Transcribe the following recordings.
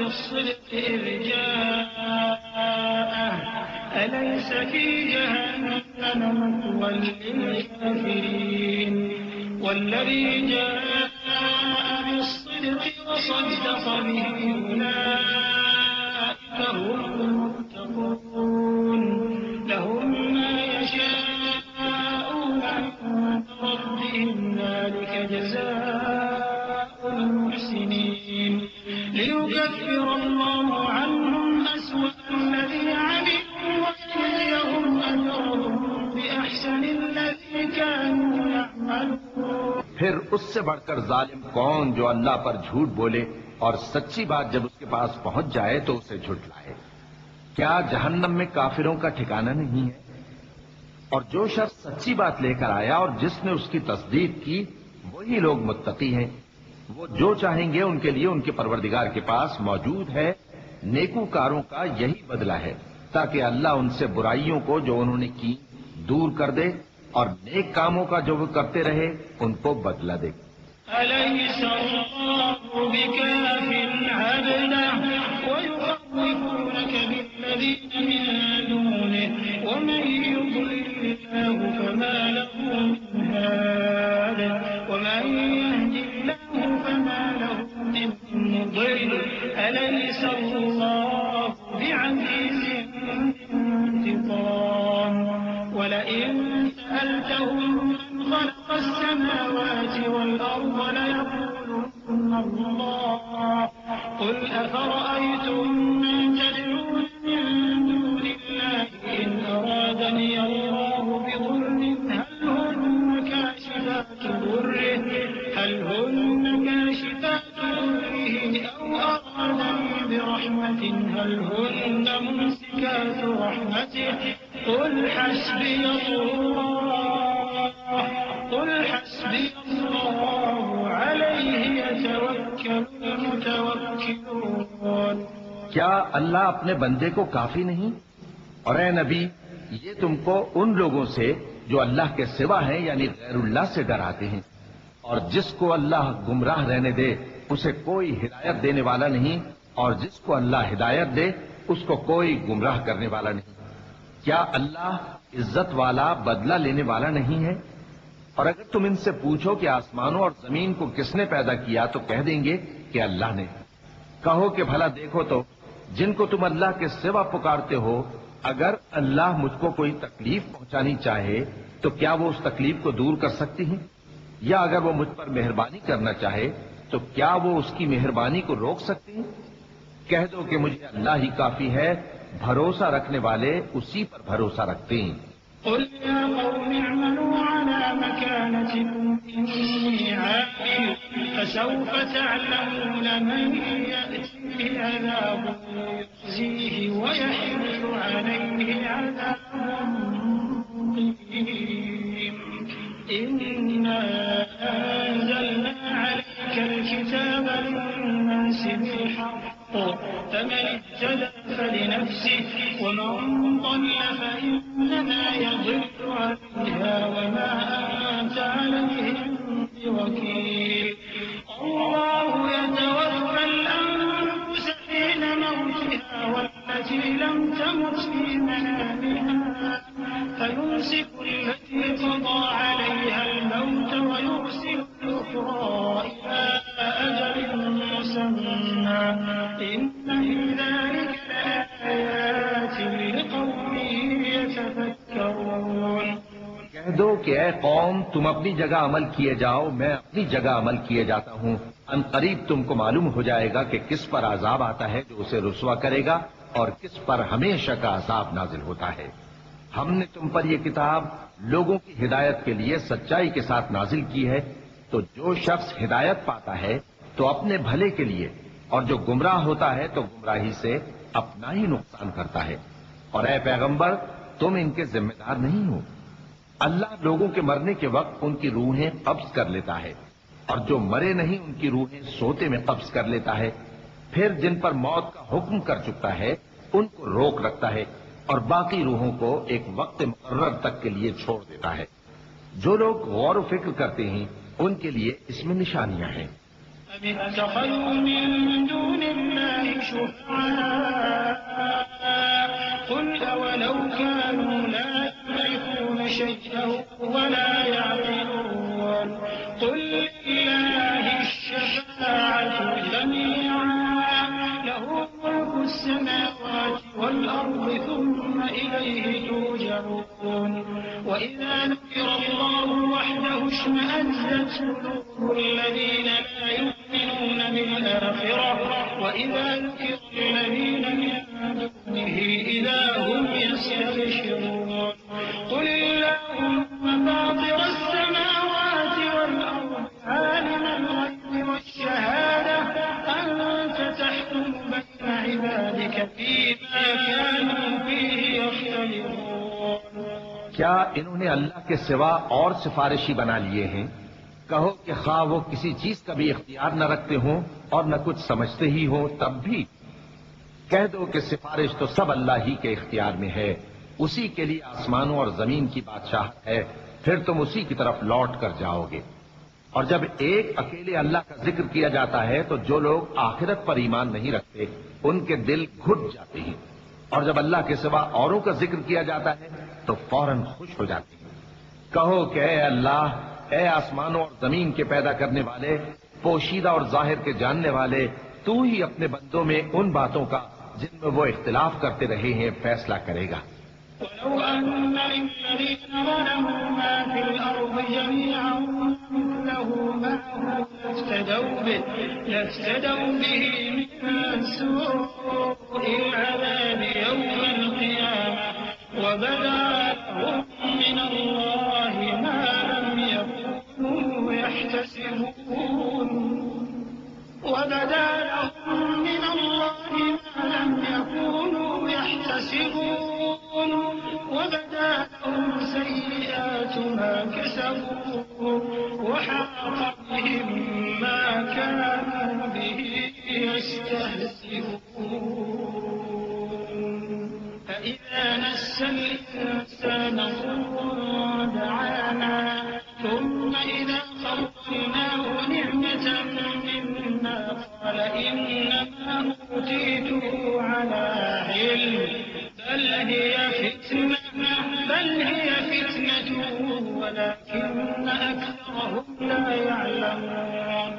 بالصدق إذ جاءه أليس في جهنم مثوى للكافرين والذي جاء بالصدق وصدق به أولئك هم المتقون لهم ما يشاءون عند ربهم ذلك جزاء المحسنين ليكفر الله عنهم أسوأ الذي عملوا ويجزيهم أجرهم بأحسن الذي كانوا يعملون۔ پھر اس سے بڑھ کر ظالم کون جو اللہ پر جھوٹ بولے اور سچی بات جب اس کے پاس پہنچ جائے تو اسے جھٹلائے۔ کیا جہنم میں کافروں کا ٹھکانہ نہیں ہے؟ اور جو شخص سچی بات لے کر آیا اور جس نے اس کی تصدیق کی وہی لوگ متقی ہیں۔ وہ جو چاہیں گے ان کے لیے ان کے پروردگار کے پاس موجود ہے۔ نیکوکاروں کا یہی بدلہ ہے تاکہ اللہ ان سے برائیوں کو جو انہوں نے کی دور کر دے اور نیک کاموں کا جو وہ کرتے رہے ان کو بدلہ دے۔ أليس الله بكاف عبده ويخوفونك بالذين من دونه ومن يضلل الله فما له من هاد ومن يهد الله فما له من مضل أليس الله بعزيز انتقام ولئن سألتهم من خلق السماوات والأرض ليقولن الله قل أفرأيتم من تدعون من دون الله إن أرادني الله بضر هل هن كاشفات ضره أو أرادني برحمة هل هن ممسكات رحمته قل حسبي الله عليه يتوكل المتوكلون۔ کیا اللہ اپنے بندے کو کافی نہیں؟ اور اے نبی یہ تم کو ان لوگوں سے جو اللہ کے سوا ہیں یعنی غیر اللہ سے ڈراتے ہیں، اور جس کو اللہ گمراہ رہنے دے اسے کوئی ہدایت دینے والا نہیں، اور جس کو اللہ ہدایت دے اس کو کوئی گمراہ کرنے والا نہیں۔ کیا اللہ عزت والا بدلہ لینے والا نہیں ہے؟ اور اگر تم ان سے پوچھو کہ آسمانوں اور زمین کو کس نے پیدا کیا تو کہہ دیں گے کہ اللہ نے۔ کہو کہ بھلا دیکھو تو جن کو تم اللہ کے سوا پکارتے ہو اگر اللہ مجھ کو کوئی تکلیف پہنچانی چاہے تو کیا وہ اس تکلیف کو دور کر سکتی ہیں؟ یا اگر وہ مجھ پر مہربانی کرنا چاہے تو کیا وہ اس کی مہربانی کو روک سکتی ہیں؟ کہہ دو کہ مجھے اللہ ہی کافی ہے، بھروسہ رکھنے والے اسی پر بھروسہ رکھتے ہیں۔ قل يا قوم اعملوا على مكانتكم إني عامل فسوف تعلمون من يأتيه عذاب يخزيه ويحل عليه عذاب مقيم إنا أنزلنا عليك الكتاب للناس بالحق فمن اهتدى فلنفسه ومن ضل فإنما يضل عليها وما أنت عليهم بوكيل الله يتوفى الأنفس حين موتها والتي لم تمت في منامها فيمسك التي قضى عليها الموت ويرسل الأخرى إلى أجل مسمى إن في ذلك لآيات لقوم يتفكرون۔ کہہ دو کہ اے قوم تم اپنی جگہ عمل کیے جاؤ، میں اپنی جگہ عمل کیے جاتا ہوں۔ ان قریب تم کو معلوم ہو جائے گا کہ کس پر عذاب آتا ہے جو اسے رسوا کرے گا اور کس پر ہمیشہ کا عذاب نازل ہوتا ہے۔ ہم نے تم پر یہ کتاب لوگوں کی ہدایت کے لیے سچائی کے ساتھ نازل کی ہے، تو جو شخص ہدایت پاتا ہے تو اپنے بھلے کے لیے، اور جو گمراہ ہوتا ہے تو گمراہی سے اپنا ہی نقصان کرتا ہے۔ اور اے پیغمبر تم ان کے ذمہ دار نہیں ہو۔ اللہ لوگوں کے مرنے کے وقت ان کی روحیں قبض کر لیتا ہے، اور جو مرے نہیں ان کی روحیں سوتے میں قبض کر لیتا ہے، پھر جن پر موت کا حکم کر چکتا ہے ان کو روک رکھتا ہے اور باقی روحوں کو ایک وقت مقرر تک کے لیے چھوڑ دیتا ہے۔ جو لوگ غور و فکر کرتے ہیں ان کے لیے اس میں نشانیاں ہیں۔ أم اتخذوا من دون الله شفعاء قل أولو كانوا لا يملكون شيئا ولا يعقلون قل لله الشفاعة جميعا له ملك السماوات والأرض ثم إليه ترجعون وإذا ذكر الله وحده اشمأزت قلوب الذين لا يؤمنون بالآخرة وإذا ذكر الذين من دونه إذا هم يستبشرون قل اللهم فاطر السماوات والأرض عالم الغيب والشهادة أنت تحكم بين عبادك فيما كانوا فيه يختلفون کیا انہوں نے اللہ کے سوا اور سفارشی بنا لیے ہیں؟ کہو کہ خواہ وہ کسی چیز کا بھی اختیار نہ رکھتے ہوں اور نہ کچھ سمجھتے ہی ہوں تب بھی کہہ دو کہ سفارش تو سب اللہ ہی کے اختیار میں ہے، اسی کے لیے آسمانوں اور زمین کی بادشاہت ہے، پھر تم اسی کی طرف لوٹ کر جاؤ گے۔ اور جب ایک اکیلے اللہ کا ذکر کیا جاتا ہے تو جو لوگ آخرت پر ایمان نہیں رکھتے ان کے دل گھٹ جاتے ہیں، اور جب اللہ کے سوا اوروں کا ذکر کیا جاتا ہے تو فوراً خوش ہو جاتے ہیں۔ کہو کہ اے اللہ، اے آسمانوں اور زمین کے پیدا کرنے والے، پوشیدہ اور ظاہر کے جاننے والے، تو ہی اپنے بندوں میں ان باتوں کا جن میں وہ اختلاف کرتے رہے ہیں فیصلہ کرے گا۔ ولو أن للذين ظلموا ما في الأرض جميعا مثله معه لافتدوا به من سوء العذاب يوم القيامة وبدا لهم من الله ما لم يكونوا يحتسبون وبدا لهم من الله ما لم يكونوا يحتسبون وبدا لهم سيئات ما كسبوا وحاق بهم ما كانوا به يستهزئون فإذا مس الإنسان ضر دعانا ثم إذا خولناه نعمة منا قال إنما أوتيته على علم بل هي فتنة ولكن أكثرهم لا يعلمون۔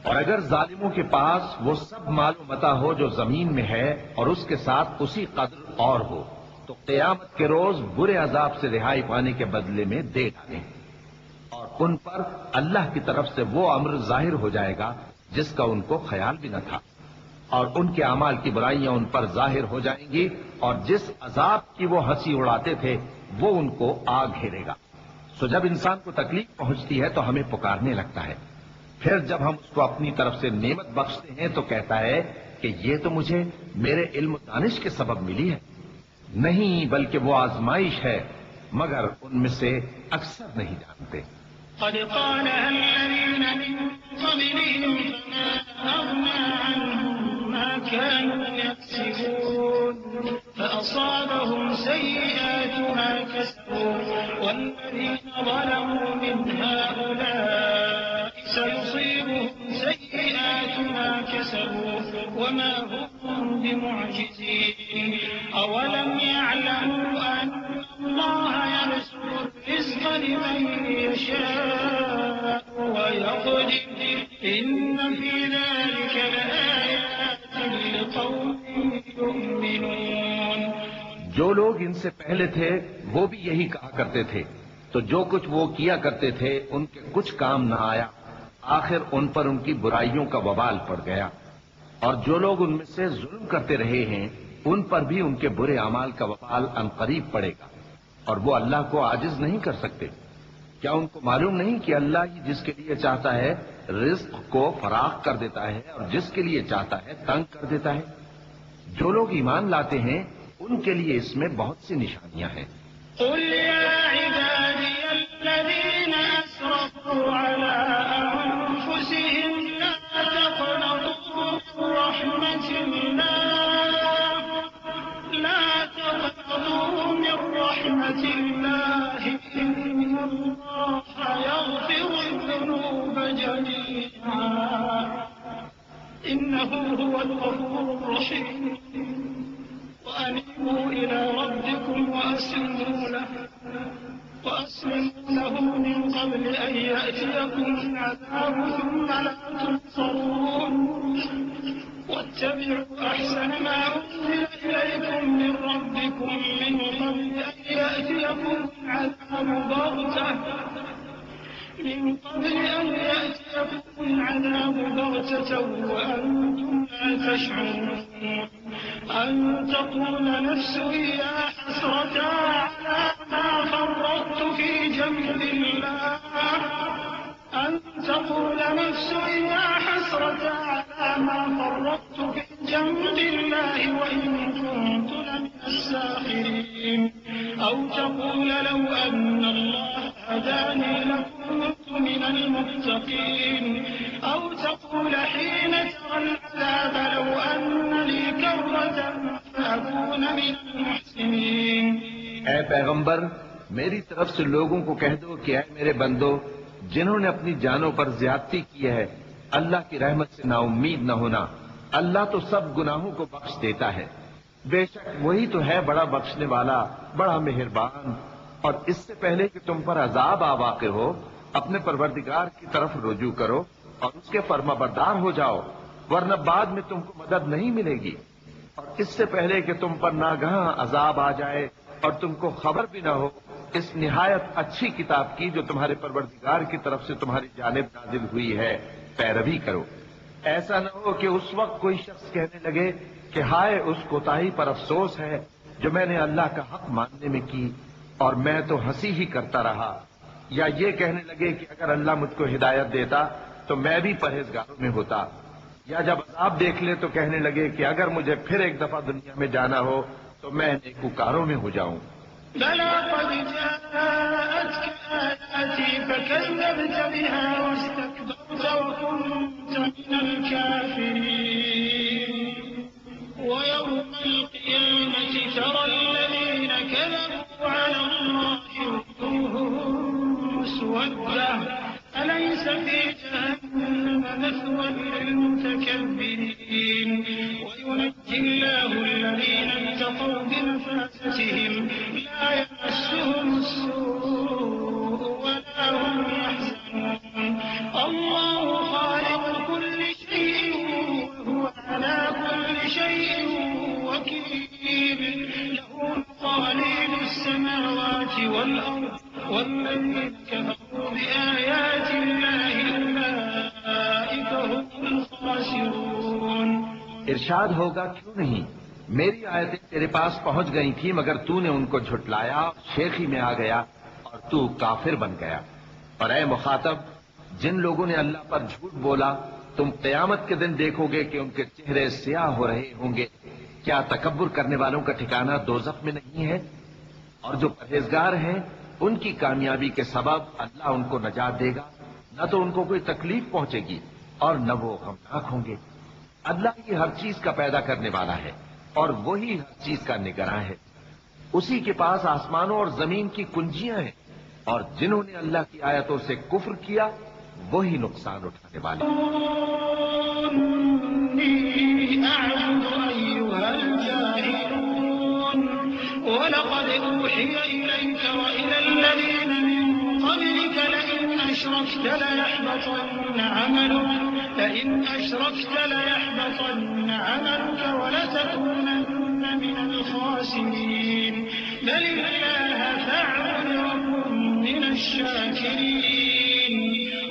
اور اگر ظالموں کے پاس وہ سب مال و متاع ہو جو زمین میں ہے اور اس کے ساتھ اسی قدر اور ہو تو قیامت کے روز برے عذاب سے رہائی پانے کے بدلے میں دے ڈالیں، اور ان پر اللہ کی طرف سے وہ امر ظاہر ہو جائے گا جس کا ان کو خیال بھی نہ تھا، اور ان کے اعمال کی برائیاں ان پر ظاہر ہو جائیں گی، اور جس عذاب کی وہ ہنسی اڑاتے تھے وہ ان کو آ گھیرے گا۔ سو جب انسان کو تکلیف پہنچتی ہے تو ہمیں پکارنے لگتا ہے، پھر جب ہم اس کو اپنی طرف سے نعمت بخشتے ہیں تو کہتا ہے کہ یہ تو مجھے میرے علم و دانش کے سبب ملی ہے۔ نہیں، بلکہ وہ آزمائش ہے، مگر ان میں سے اکثر نہیں جانتے۔ قد قالها الذين من قبلهم فما أغنى عنهم ما كانوا يكسبون فأصابهم سيئات ما كسبوا والذين ظلموا من هؤلاء سيصيبهم سيئات ما كسبوا وما هم بمعجزين أولم يعلموا أن الله يبسط الرزق لمن يشاء ويقدر إن في ذلك لآيات لقوم يؤمنون۔ جو لوگ ان سے پہلے تھے وہ بھی یہی کہا کرتے تھے، تو جو کچھ وہ کیا کرتے تھے ان کے کچھ کام نہ آیا، آخر ان پر ان کی برائیوں کا وبال پڑ گیا، اور جو لوگ ان میں سے ظلم کرتے رہے ہیں ان پر بھی ان کے برے اعمال کا وبال عنقریب پڑے گا، اور وہ اللہ کو عاجز نہیں کر سکتے۔ کیا ان کو معلوم نہیں کہ اللہ ہی جس کے لیے چاہتا ہے رزق کو فراخ کر دیتا ہے اور جس کے لیے چاہتا ہے تنگ کر دیتا ہے؟ جو لوگ ایمان لاتے ہیں ان کے لیے اس میں بہت سی نشانیاں ہیں۔ قل يا عبادي الذين أسرفوا على أنفسهم لا تقنطوا من رحمة الله إن الله يغفر الذنوب جميعا إنه هو الغفور الرحيم وأنيبوا إلى ربكم وأسلموا له من قبل أن يأتيكم العذاب ثم لا تنصرون واتبعوا أحسن ما أنزل إليكم من ربكم من قبل أن يأتيكم العذاب بغتة وأنتم لا تشعرون أن تقول نفس يا حسرة على ما فرطت في جنب الله أن تقول نفس يا حسرة على ما فرطت في جنب الله وإن كنت لمن الساخرين أو تقول لو أن الله هداني لكنت من المتقين أو تقول حين ترى العذاب لو أن لي كرة فأكون من المحسنين. اے پیغمبر میری طرف سے لوگوں کو کہہ دو کہ اے میرے بندو جنہوں نے اپنی جانوں پر زیادتی کی ہے اللہ کی رحمت سے نا امید نہ ہونا. اللہ تو سب گناہوں کو بخش دیتا ہے، بے شک وہی تو ہے بڑا بخشنے والا بڑا مہربان. اور اس سے پہلے کہ تم پر عذاب آ واقع ہو اپنے پروردگار کی طرف رجوع کرو اور اس کے فرما بردار ہو جاؤ، ورنہ بعد میں تم کو مدد نہیں ملے گی. اور اس سے پہلے کہ تم پر ناگہاں عذاب آ جائے اور تم کو خبر بھی نہ ہو اس نہایت اچھی کتاب کی جو تمہارے پروردگار کی طرف سے تمہاری جانب نازل ہوئی ہے پیروی کرو. ایسا نہ ہو کہ اس وقت کوئی شخص کہنے لگے کہ ہائے اس کوتاہی پر افسوس ہے جو میں نے اللہ کا حق ماننے میں کی اور میں تو ہنسی ہی کرتا رہا، یا یہ کہنے لگے کہ اگر اللہ مجھ کو ہدایت دیتا تو میں بھی پرہیزگاروں میں ہوتا، یا جب عذاب دیکھ لے تو کہنے لگے کہ اگر مجھے پھر ایک دفعہ دنیا میں جانا ہو تو میں نیکوکاروں میں ہو جاؤں. بلى قد جاءتك آياتي فكذبت بها واستكبرت وكنت من الكافرين ويوم القيامة ترى الذين كذبوا على الله وجوههم مسودة أليس في جهنم مثوى للمتكبرين وينجي الله الذين اتقوا بمفازتهم لا يمسهم السوء ولا هم يحزنون الله خالق كل شيء وهو على كل شيء وكيل له مقاليد السماوات والأرض والذين كفروا بآيات الله أولئك هم الخاسرون. ارشاد ہوگا کیوں نہیں میری آیتیں تیرے پاس پہنچ گئی تھی مگر تو نے ان کو جھٹلایا، شیخی میں آ گیا اور تو کافر بن گیا. اور اے مخاطب جن لوگوں نے اللہ پر جھوٹ بولا تم قیامت کے دن دیکھو گے کہ ان کے چہرے سیاہ ہو رہے ہوں گے. کیا تکبر کرنے والوں کا ٹھکانہ دوزخ میں نہیں ہے؟ اور جو پرہیزگار ہیں ان کی کامیابی کے سبب اللہ ان کو نجات دے گا، نہ تو ان کو کوئی تکلیف پہنچے گی اور نہ وہ غمناک ہوں گے. اللہ ہی ہر چیز کا پیدا کرنے والا ہے اور وہی ہر چیز کا نگراں ہے. اسی کے پاس آسمانوں اور زمین کی کنجیاں ہیں، اور جنہوں نے اللہ کی آیتوں سے کفر کیا وہی نقصان اٹھانے والے. وَلَقَدْ أُوحِيَ إِلَيْكَ وَإِلَى الَّذِينَ مِن قَبْلِكَ لَئِنْ أَشْرَكْتَ لَيَحْبَطَنَّ عَمَلُكَ وَلَتَكُونَنَّ مِنَ الْخَاسِرِينَ بَلِ اللَّهَ فَاعْبُدْ وَكُن مِّنَ الشَّاكِرِينَ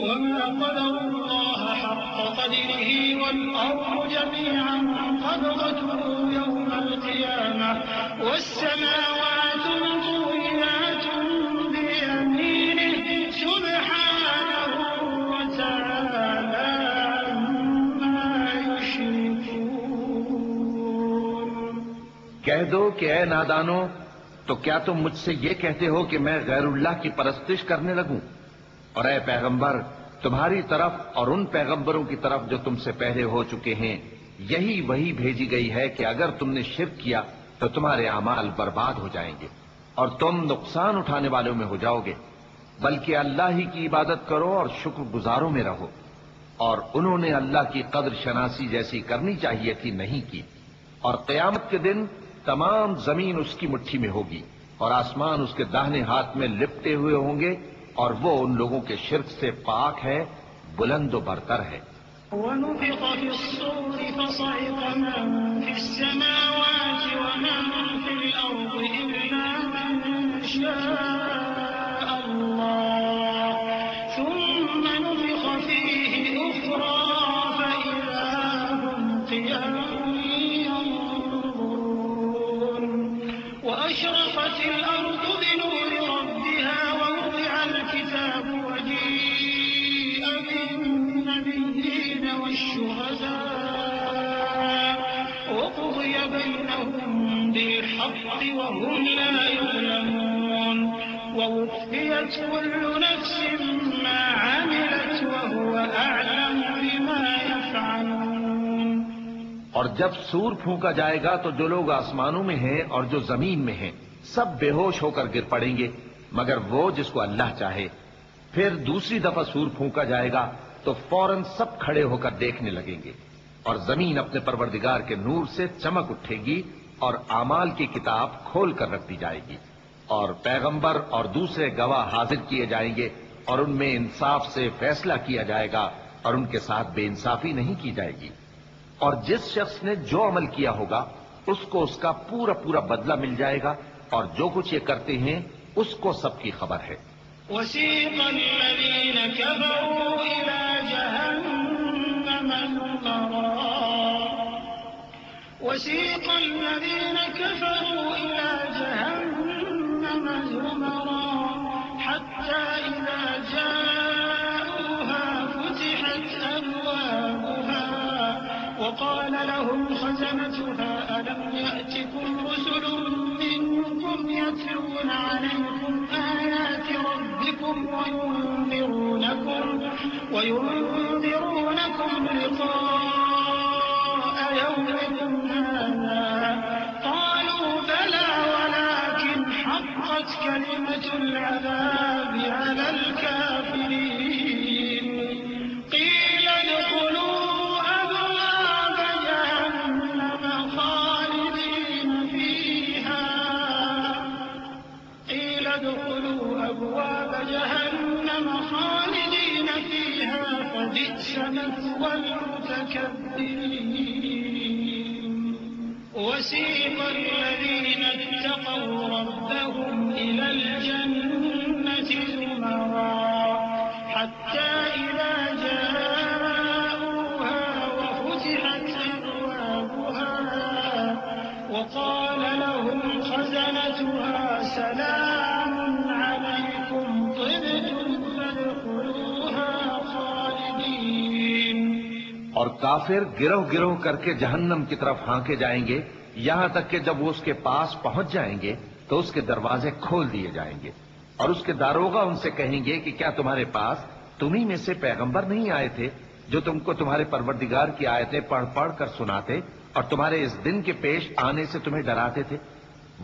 وَمَا قَدَرُوا اللَّهَ حَقَّ قَدْرِهِ وَالْأَرْضُ جَمِيعًا قَبْضَتُهُ يَوْمَ الْقِيَامَةِ وَالسَّمَاوَاتُ مَطْوِيَّاتٌ بِيَمِينِهِ سُبْحَانَهُ وَتَعَالَى عَمَّا يُشْرِكُونَ. کہہ دو کہ اے نادانو تو کیا تم مجھ سے یہ کہتے ہو کہ میں غیر اللہ کی پرستش کرنے لگوں؟ اور اے پیغمبر تمہاری طرف اور ان پیغمبروں کی طرف جو تم سے پہلے ہو چکے ہیں یہی وہی بھیجی گئی ہے کہ اگر تم نے شرک کیا تو تمہارے اعمال برباد ہو جائیں گے اور تم نقصان اٹھانے والوں میں ہو جاؤ گے. بلکہ اللہ ہی کی عبادت کرو اور شکر گزاروں میں رہو. اور انہوں نے اللہ کی قدر شناسی جیسی کرنی چاہیے تھی نہیں کی. اور قیامت کے دن تمام زمین اس کی مٹھی میں ہوگی اور آسمان اس کے داہنے ہاتھ میں لپٹے ہوئے ہوں گے، اور وہ ان لوگوں کے شرک سے پاک ہے، بلند و برتر ہے. ونفخ في الصور فصعق من في السماوات ومن في الأرض إلا من شاء الله ثم نفخ فيه أخرى فإذا هم قيام ينظرون وأشرقت الأرض بنور ربها ووضع الكتاب وجيء بالنبيين والشهداء وقضي بينهم بالحق وهم لا يظلمون ووفيت كل نفس ما عملت وهو أعلم بما يفعلون. اور جب سور پھونکا جائے گا تو جو لوگ آسمانوں میں ہیں اور جو زمین میں ہیں سب بے ہوش ہو کر گر پڑیں گے مگر وہ جس کو اللہ چاہے. پھر دوسری دفعہ سور پھونکا جائے گا تو فوراً سب کھڑے ہو کر دیکھنے لگیں گے، اور زمین اپنے پروردگار کے نور سے چمک اٹھے گی اور اعمال کی کتاب کھول کر رکھ دی جائے گی، اور پیغمبر اور دوسرے گواہ حاضر کیے جائیں گے، اور ان میں انصاف سے فیصلہ کیا جائے گا اور ان کے ساتھ بے انصافی نہیں کی جائے گی. اور جس شخص نے جو عمل کیا ہوگا اس کو اس کا پورا پورا بدلہ مل جائے گا، اور جو کچھ یہ کرتے ہیں اس کو سب کی خبر ہے. وسيق الذين كفروا إلى جهنم زمرا حتى إذا جاءوها فتحت أبوابها وقال لهم خزنتها ألم يأتكم رسل منكم يتلون عليكم آيات ربكم وينذرونكم لقاء يومكم هذا قالوا بلى ولكن حقت كلمة العذاب على الكافرين قيل ادخلوا أبواب جهنم خالدين فيها فبئس مثوى المتكبرين. وسيق الذين اتقوا ربهم إلى الجنة زمرا حتى إذا جاءوها وفتحت أبوابها وقال لهم خزنتها سلام عليكم طبتم فادخلوها خالدين. اور کافر گروہ گروہ کر کے جہنم کی طرف ہانکے جائیں گے یہاں تک کہ جب وہ اس کے پاس پہنچ جائیں گے تو اس کے دروازے کھول دیے جائیں گے، اور اس کے داروغہ ان سے کہیں گے کہ کیا تمہارے پاس تمہیں میں سے پیغمبر نہیں آئے تھے جو تم کو تمہارے پروردگار کی آیتیں پڑھ پڑھ کر سناتے اور تمہارے اس دن کے پیش آنے سے تمہیں ڈراتے تھے؟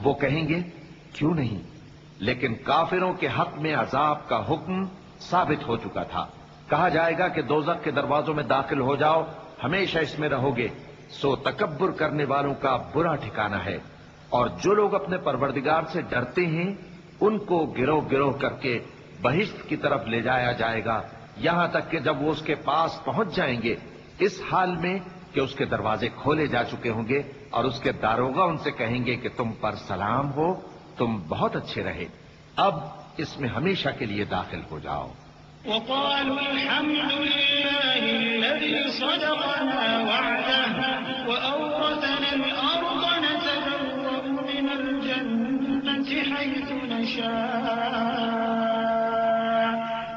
وہ کہیں گے کیوں نہیں، لیکن کافروں کے حق میں عذاب کا حکم ثابت ہو چکا تھا. کہا جائے گا کہ دوزخ کے دروازوں میں داخل ہو جاؤ، ہمیشہ اس میں رہو گے، سو تکبر کرنے والوں کا برا ٹھکانہ ہے. اور جو لوگ اپنے پروردگار سے ڈرتے ہیں ان کو گروہ گروہ کر کے بہشت کی طرف لے جایا جائے گا یہاں تک کہ جب وہ اس کے پاس پہنچ جائیں گے اس حال میں کہ اس کے دروازے کھولے جا چکے ہوں گے، اور اس کے داروغہ ان سے کہیں گے کہ تم پر سلام ہو، تم بہت اچھے رہے، اب اس میں ہمیشہ کے لیے داخل ہو جاؤ. وقالوا الحمد لله الذي صدقنا وعده وأورثنا الأرض نتبوأ من الجنة حيث نشاء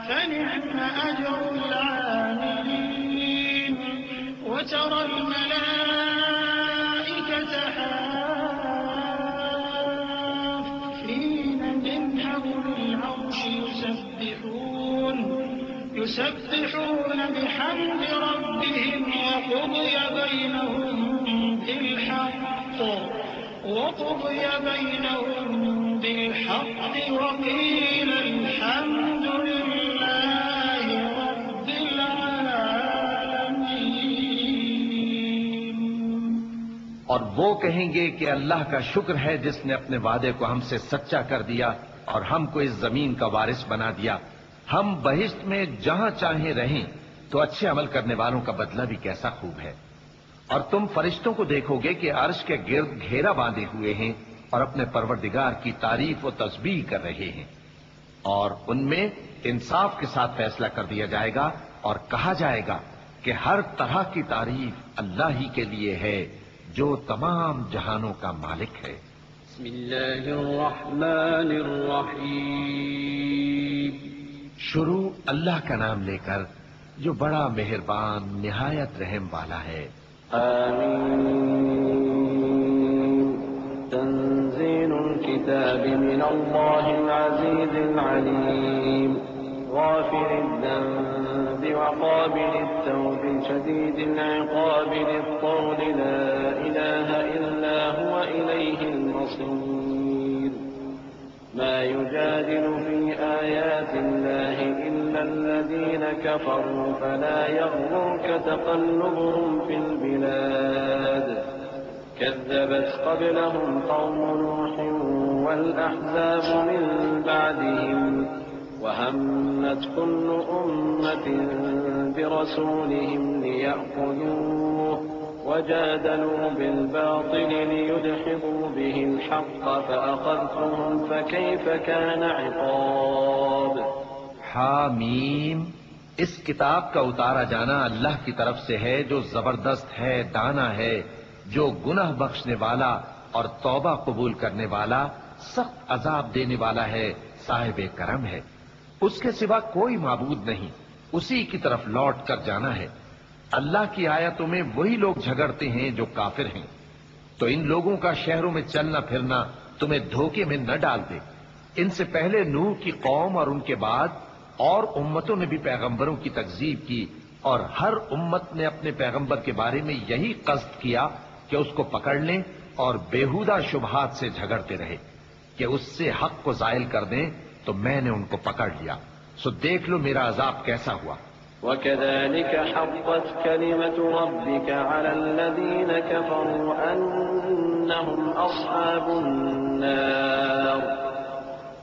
فنعم أجر العاملين. وترى الملائكة حافين من حول العرش يسبحون بحمد ربهم وقضي بينهم بالحق وقيل الحمد لله رب العالمين. اور وہ کہیں گے کہ اللہ کا شکر ہے جس نے اپنے وعدے کو ہم سے سچا کر دیا اور ہم کو اس زمین کا وارث بنا دیا. ہم بہشت میں جہاں چاہیں رہیں تو اچھے عمل کرنے والوں کا بدلہ بھی کیسا خوب ہے. اور تم فرشتوں کو دیکھو گے کہ عرش کے گرد گھیرا باندھے ہوئے ہیں اور اپنے پروردگار کی تعریف و تسبیح کر رہے ہیں. اور ان میں انصاف کے ساتھ فیصلہ کر دیا جائے گا اور کہا جائے گا کہ ہر طرح کی تعریف اللہ ہی کے لیے ہے جو تمام جہانوں کا مالک ہے. بسم اللہ الرحمن الرحیم. شروع اللہ کا نام لے کر جو بڑا مہربان نہایت رحم والا ہے. آمین. تنزيل الكتاب من الله العزيز العليم غافر الذنب وقابل التوب شديد العقاب ذي الطول لا إله إلا هو إليه المصير. ما يجادل في آيات الله إلا الذين كفروا فلا يغرك تقلبهم في البلاد. كذبت قبلهم قوم نوح والأحزاب من بعدهم وهمت كل أمة برسولهم ليأخذوه وجادلوا بالباطل ليدحضوا به الحق فأخذتهم فكيف كان عقاب. حامیم. اس کتاب کا اتارا جانا اللہ کی طرف سے ہے جو زبردست ہے، دانا ہے، جو گناہ بخشنے والا اور توبہ قبول کرنے والا، سخت عذاب دینے والا ہے، صاحب کرم ہے. اس کے سوا کوئی معبود نہیں، اسی کی طرف لوٹ کر جانا ہے. اللہ کی آیتوں میں وہی لوگ جھگڑتے ہیں جو کافر ہیں. تو ان لوگوں کا شہروں میں چلنا پھرنا تمہیں دھوکے میں نہ ڈال دے. ان سے پہلے نوح کی قوم اور ان کے بعد اور امتوں نے بھی پیغمبروں کی تکذیب کی، اور ہر امت نے اپنے پیغمبر کے بارے میں یہی قصد کیا کہ اس کو پکڑ لیں اور بیہودہ شبہات سے جھگڑتے رہے کہ اس سے حق کو زائل کر دیں. تو میں نے ان کو پکڑ لیا، سو دیکھ لو میرا عذاب کیسا ہوا. وكذلك حقت كلمة ربك على الذين كفروا أنهم أصحاب النار.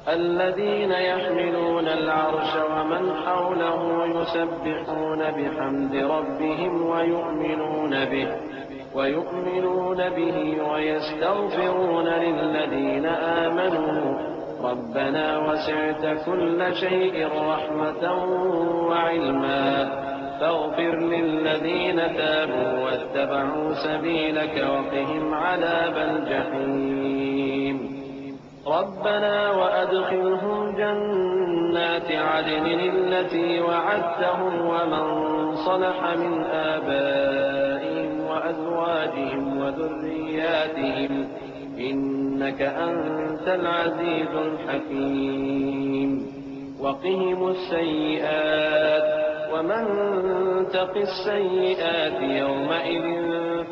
الذين يحملون العرش ومن حوله يسبحون بحمد ربهم ويؤمنون به ويستغفرون للذين آمنوا ربنا وسعت كل شيء رحمة وعلما فاغفر للذين تابوا واتبعوا سبيلك وقهم عذاب الجحيم. ربنا وأدخلهم جنات عدن التي وعدتهم ومن صلح من آبائهم وأزواجهم وذرياتهم إنك أنت العزيز الحكيم. وقهم السيئات ومن تق السيئات يومئذ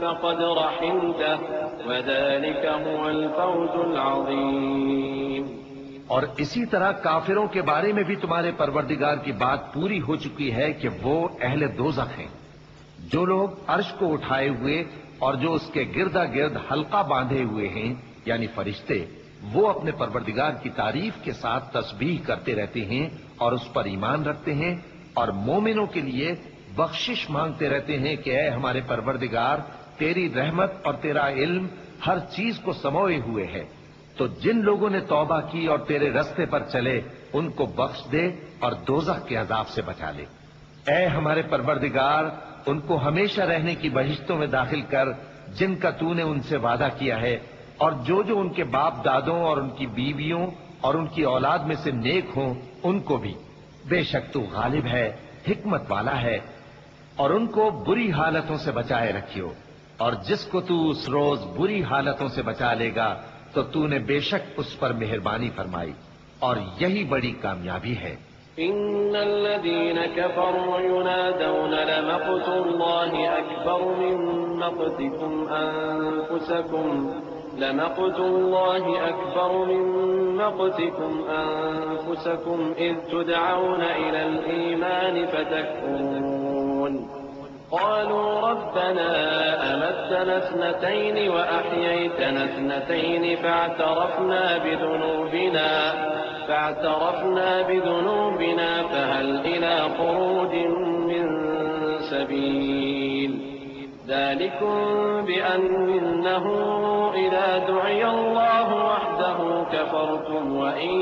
فقد رحمته وذلك هو الفوز العظيم. اور اسی طرح کافروں کے بارے میں بھی تمہارے پروردگار کی بات پوری ہو چکی ہے کہ وہ اہل دوزخ ہیں. جو لوگ عرش کو اٹھائے ہوئے اور جو اس کے گردا گرد حلقہ باندھے ہوئے ہیں یعنی فرشتے، وہ اپنے پروردگار کی تعریف کے ساتھ تسبیح کرتے رہتے ہیں اور اس پر ایمان رکھتے ہیں اور مومنوں کے لیے بخشش مانگتے رہتے ہیں کہ اے ہمارے پروردگار، تیری رحمت اور تیرا علم ہر چیز کو سموئے ہوئے ہے. تو جن لوگوں نے توبہ کی اور تیرے رستے پر چلے ان کو بخش دے اور دوزخ کے عذاب سے بچا لے. اے ہمارے پروردگار، ان کو ہمیشہ رہنے کی بہشتوں میں داخل کر جن کا تو نے ان سے وعدہ کیا ہے، اور جو ان کے باپ دادوں اور ان کی بیویوں اور ان کی اولاد میں سے نیک ہوں ان کو بھی. بے شک تو غالب ہے، حکمت والا ہے. اور ان کو بری حالتوں سے بچائے رکھیو، اور جس کو تو اس روز بری حالتوں سے بچا لے گا تو تو نے بے شک اس پر مہربانی فرمائی، اور یہی بڑی کامیابی ہے. إن الذين كفروا ينادون لمقت الله أكبر من مقتكم أنفسكم لمقت الله أكبر من مقتكم أنفسكم إذ تدعون إلى الإيمان فتكفرون قالوا ربنا أمتنا اثنتين وأحييتنا اثنتين فاعترفنا بذنوبنا فهل إلى خروج من سبيل ذلكم بأنه إذا دعي الله وحده كفرتم وإن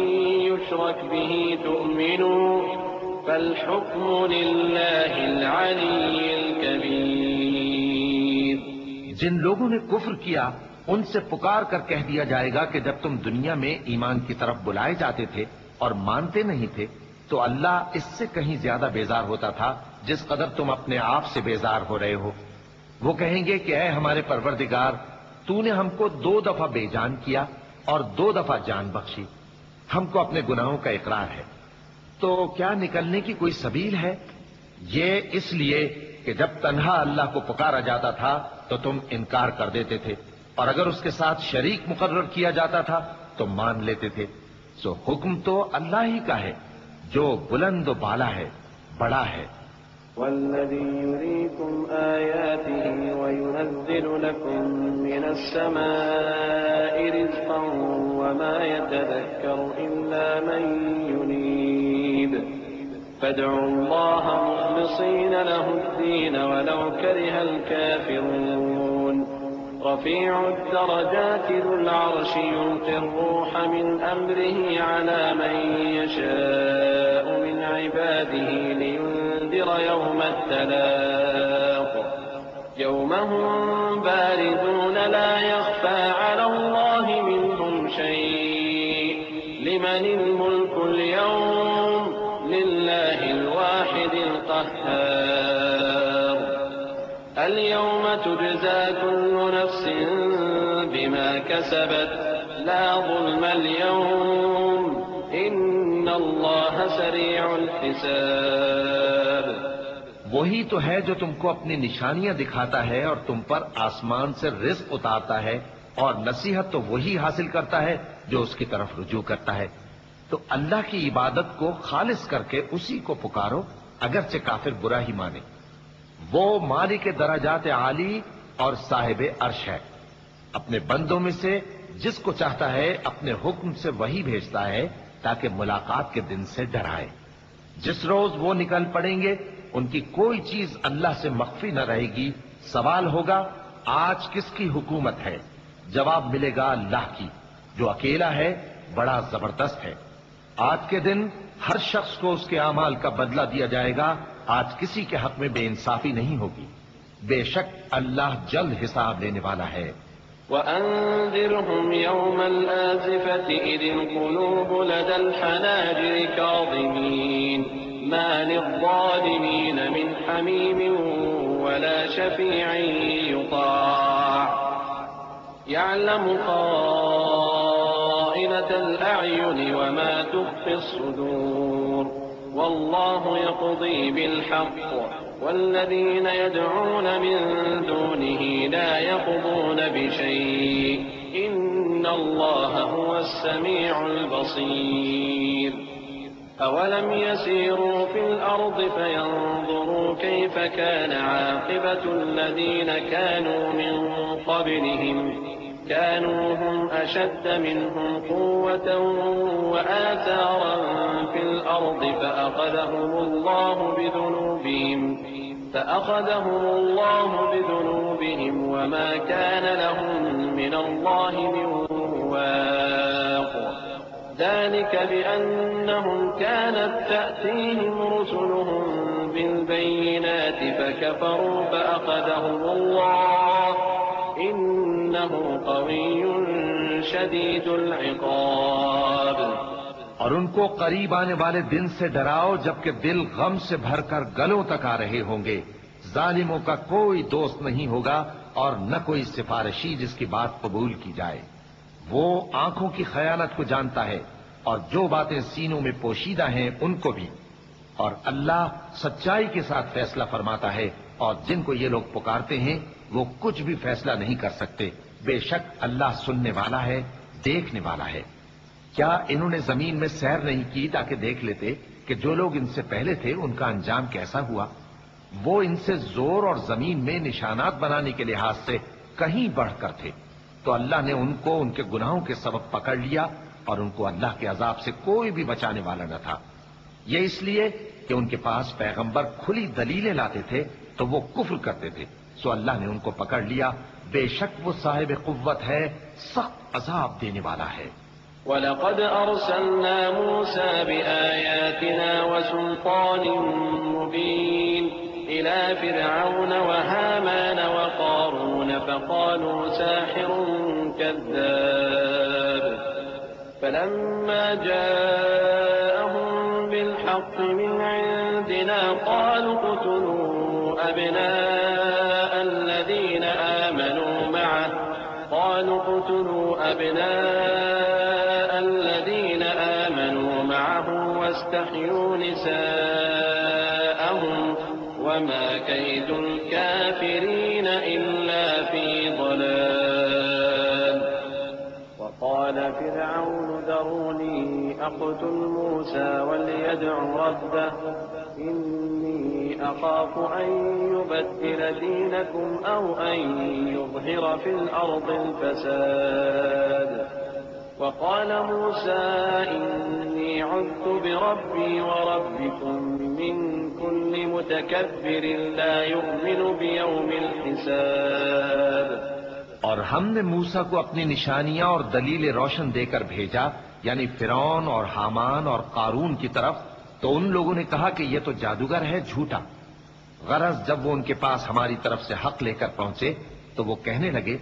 يشرك به تؤمنوا فالحكم لله العلي الكبير۔ جن لوگوں نے کفر کیا ان سے پکار کر کہہ دیا جائے گا کہ جب تم دنیا میں ایمان کی طرف بلائے جاتے تھے اور مانتے نہیں تھے تو اللہ اس سے کہیں زیادہ بیزار ہوتا تھا جس قدر تم اپنے آپ سے بیزار ہو رہے ہو۔ وہ کہیں گے کہ اے ہمارے پروردگار، تو نے ہم کو 2 دفعہ بے جان کیا اور 2 دفعہ جان بخشی، ہم کو اپنے گناہوں کا اقرار ہے، تو کیا نکلنے کی کوئی سبیل ہے؟ یہ اس لیے کہ جب تنہا اللہ کو پکارا جاتا تھا تو تم انکار کر دیتے تھے، اور اگر اس کے ساتھ شریک مقرر کیا جاتا تھا تو مان لیتے تھے۔ سو حکم تو اللہ ہی کا ہے جو بلند و بالا ہے، بڑا ہے۔ والذي يريكم آياته وينزل لكم من السماء رزقا وما يتذكر إلا من ينيب فادعوا الله مخلصين له الدين ولو كره الكافرون رفيع الدرجات ذو العرش يلقي الروح من أمره على من يشاء من عباده لينذر يوم التلاق يوم هم باردون لا يخفى على الله منهم شيء لمن الملك اليوم لله الواحد القهار اليوم تجزى كل نفس بما كسبت لا ظلم اليوم إن الله سريع الحساب۔ وہی تو ہے جو تم کو اپنی نشانیاں دکھاتا ہے اور تم پر آسمان سے رزق اتارتا ہے، اور نصیحت تو وہی حاصل کرتا ہے جو اس کی طرف رجوع کرتا ہے۔ تو اللہ کی عبادت کو خالص کر کے اسی کو پکارو اگرچہ کافر برا ہی مانے۔ وہ مالک درجات عالی اور صاحب عرش ہے، اپنے بندوں میں سے جس کو چاہتا ہے اپنے حکم سے وہی بھیجتا ہے تاکہ ملاقات کے دن سے ڈرائے۔ جس روز وہ نکل پڑیں گے ان کی کوئی چیز اللہ سے مخفی نہ رہے گی۔ سوال ہوگا آج کس کی حکومت ہے؟ جواب ملے گا اللہ کی جو اکیلا ہے، بڑا زبردست ہے۔ آج کے دن ہر شخص کو اس کے اعمال کا بدلہ دیا جائے گا۔ آج کسی کے حق میں بے انصافی نہیں ہوگی، بے شک اللہ جلد حساب لینے والا ہے۔ وأنذرهم يوم الآزفة إذ القلوب لدى الحناجر كاظمين ما للظالمين من حميم ولا شفيع يطاع يعلم خائنة الأعين وما تخفي الصدور والله يقضي بالحق والذين يدعون من دونه لا يقضون بشيء إن الله هو السميع البصير أولم يسيروا في الأرض فينظروا كيف كان عاقبة الذين كانوا من قبلهم كانوا هم أشد منهم قوة وآثارا في الأرض فأخذهم الله بذنوبهم وما كان لهم من الله من واق ذلك بأنهم كانت تأتيهم رسلهم بالبينات فكفروا فأخذهم الله إنه قوي شديد العقاب۔ اور ان کو قریب آنے والے دن سے ڈراؤ جبکہ دل غم سے بھر کر گلوں تک آ رہے ہوں گے۔ ظالموں کا کوئی دوست نہیں ہوگا اور نہ کوئی سفارشی جس کی بات قبول کی جائے۔ وہ آنکھوں کی خیانت کو جانتا ہے اور جو باتیں سینوں میں پوشیدہ ہیں ان کو بھی، اور اللہ سچائی کے ساتھ فیصلہ فرماتا ہے، اور جن کو یہ لوگ پکارتے ہیں وہ کچھ بھی فیصلہ نہیں کر سکتے بے شک اللہ سننے والا ہے، دیکھنے والا ہے۔ کیا انہوں نے زمین میں سیر نہیں کی تاکہ دیکھ لیتے کہ جو لوگ ان سے پہلے تھے ان کا انجام کیسا ہوا؟ وہ ان سے زور اور زمین میں نشانات بنانے کے لحاظ سے کہیں بڑھ کر تھے، تو اللہ نے ان کو ان کے گناہوں کے سبب پکڑ لیا اور ان کو اللہ کے عذاب سے کوئی بھی بچانے والا نہ تھا۔ یہ اس لیے کہ ان کے پاس پیغمبر کھلی دلیلیں لاتے تھے تو وہ کفر کرتے تھے، سو اللہ نے ان کو پکڑ لیا، بے شک وہ صاحب قوت ہے، سخت عذاب دینے والا ہے۔ وَلَقَدْ أَرْسَلْنَا مُوسَى بِآيَاتِنَا وَسُلْطَانٍ مُبِينٍ إِلَى فِرْعَوْنَ وَهَامَانَ وَقَارُونَ فَقَالُوا سَاحِرٌ كَذَّابٌ فَلَمَّا جَاءَهُم بِالْحَقِّ مِنْ عِندِنَا قَالُوا اقْتُلُوا أَبْنَاءَ الَّذِينَ آمَنُوا مَعَهُ وَاسْتَحْيُوا نِسَاءَهُمْ وَمَا كَيْدُ الْكَافِرِينَ إِلَّا فِي ضَلَالٍ وَقَالَ فِرْعَوْنُ ذَرُونِي أَقْتُلْ مُوسَى وَلْيَدْعُ رَبَّهُ إِنِّي أَخَافُ أَن يُبَدِّلَ دِينَكُمْ أَوْ أَن يُظْهِرَ فِي الْأَرْضِ الْفَسَادَ وَقَالَ مُوسَى إِنِّي عُذْتُ بِرَبِّي وَرَبِّكُمْ مِنْ كُلِّ مُتَكَبِّرٍ لَا يُؤْمِنُ بِيَوْمِ الْحِسَابِ۔ اور ہم نے موسیٰ کو اپنی نشانیاں اور دلیل روشن دے کر بھیجا، یعنی فرعون اور حامان اور قارون کی طرف، تو ان لوگوں نے کہا کہ یہ تو جادوگر ہے، جھوٹا۔ غرض جب وہ ان کے پاس ہماری طرف سے حق لے کر پہنچے تو وہ کہنے لگے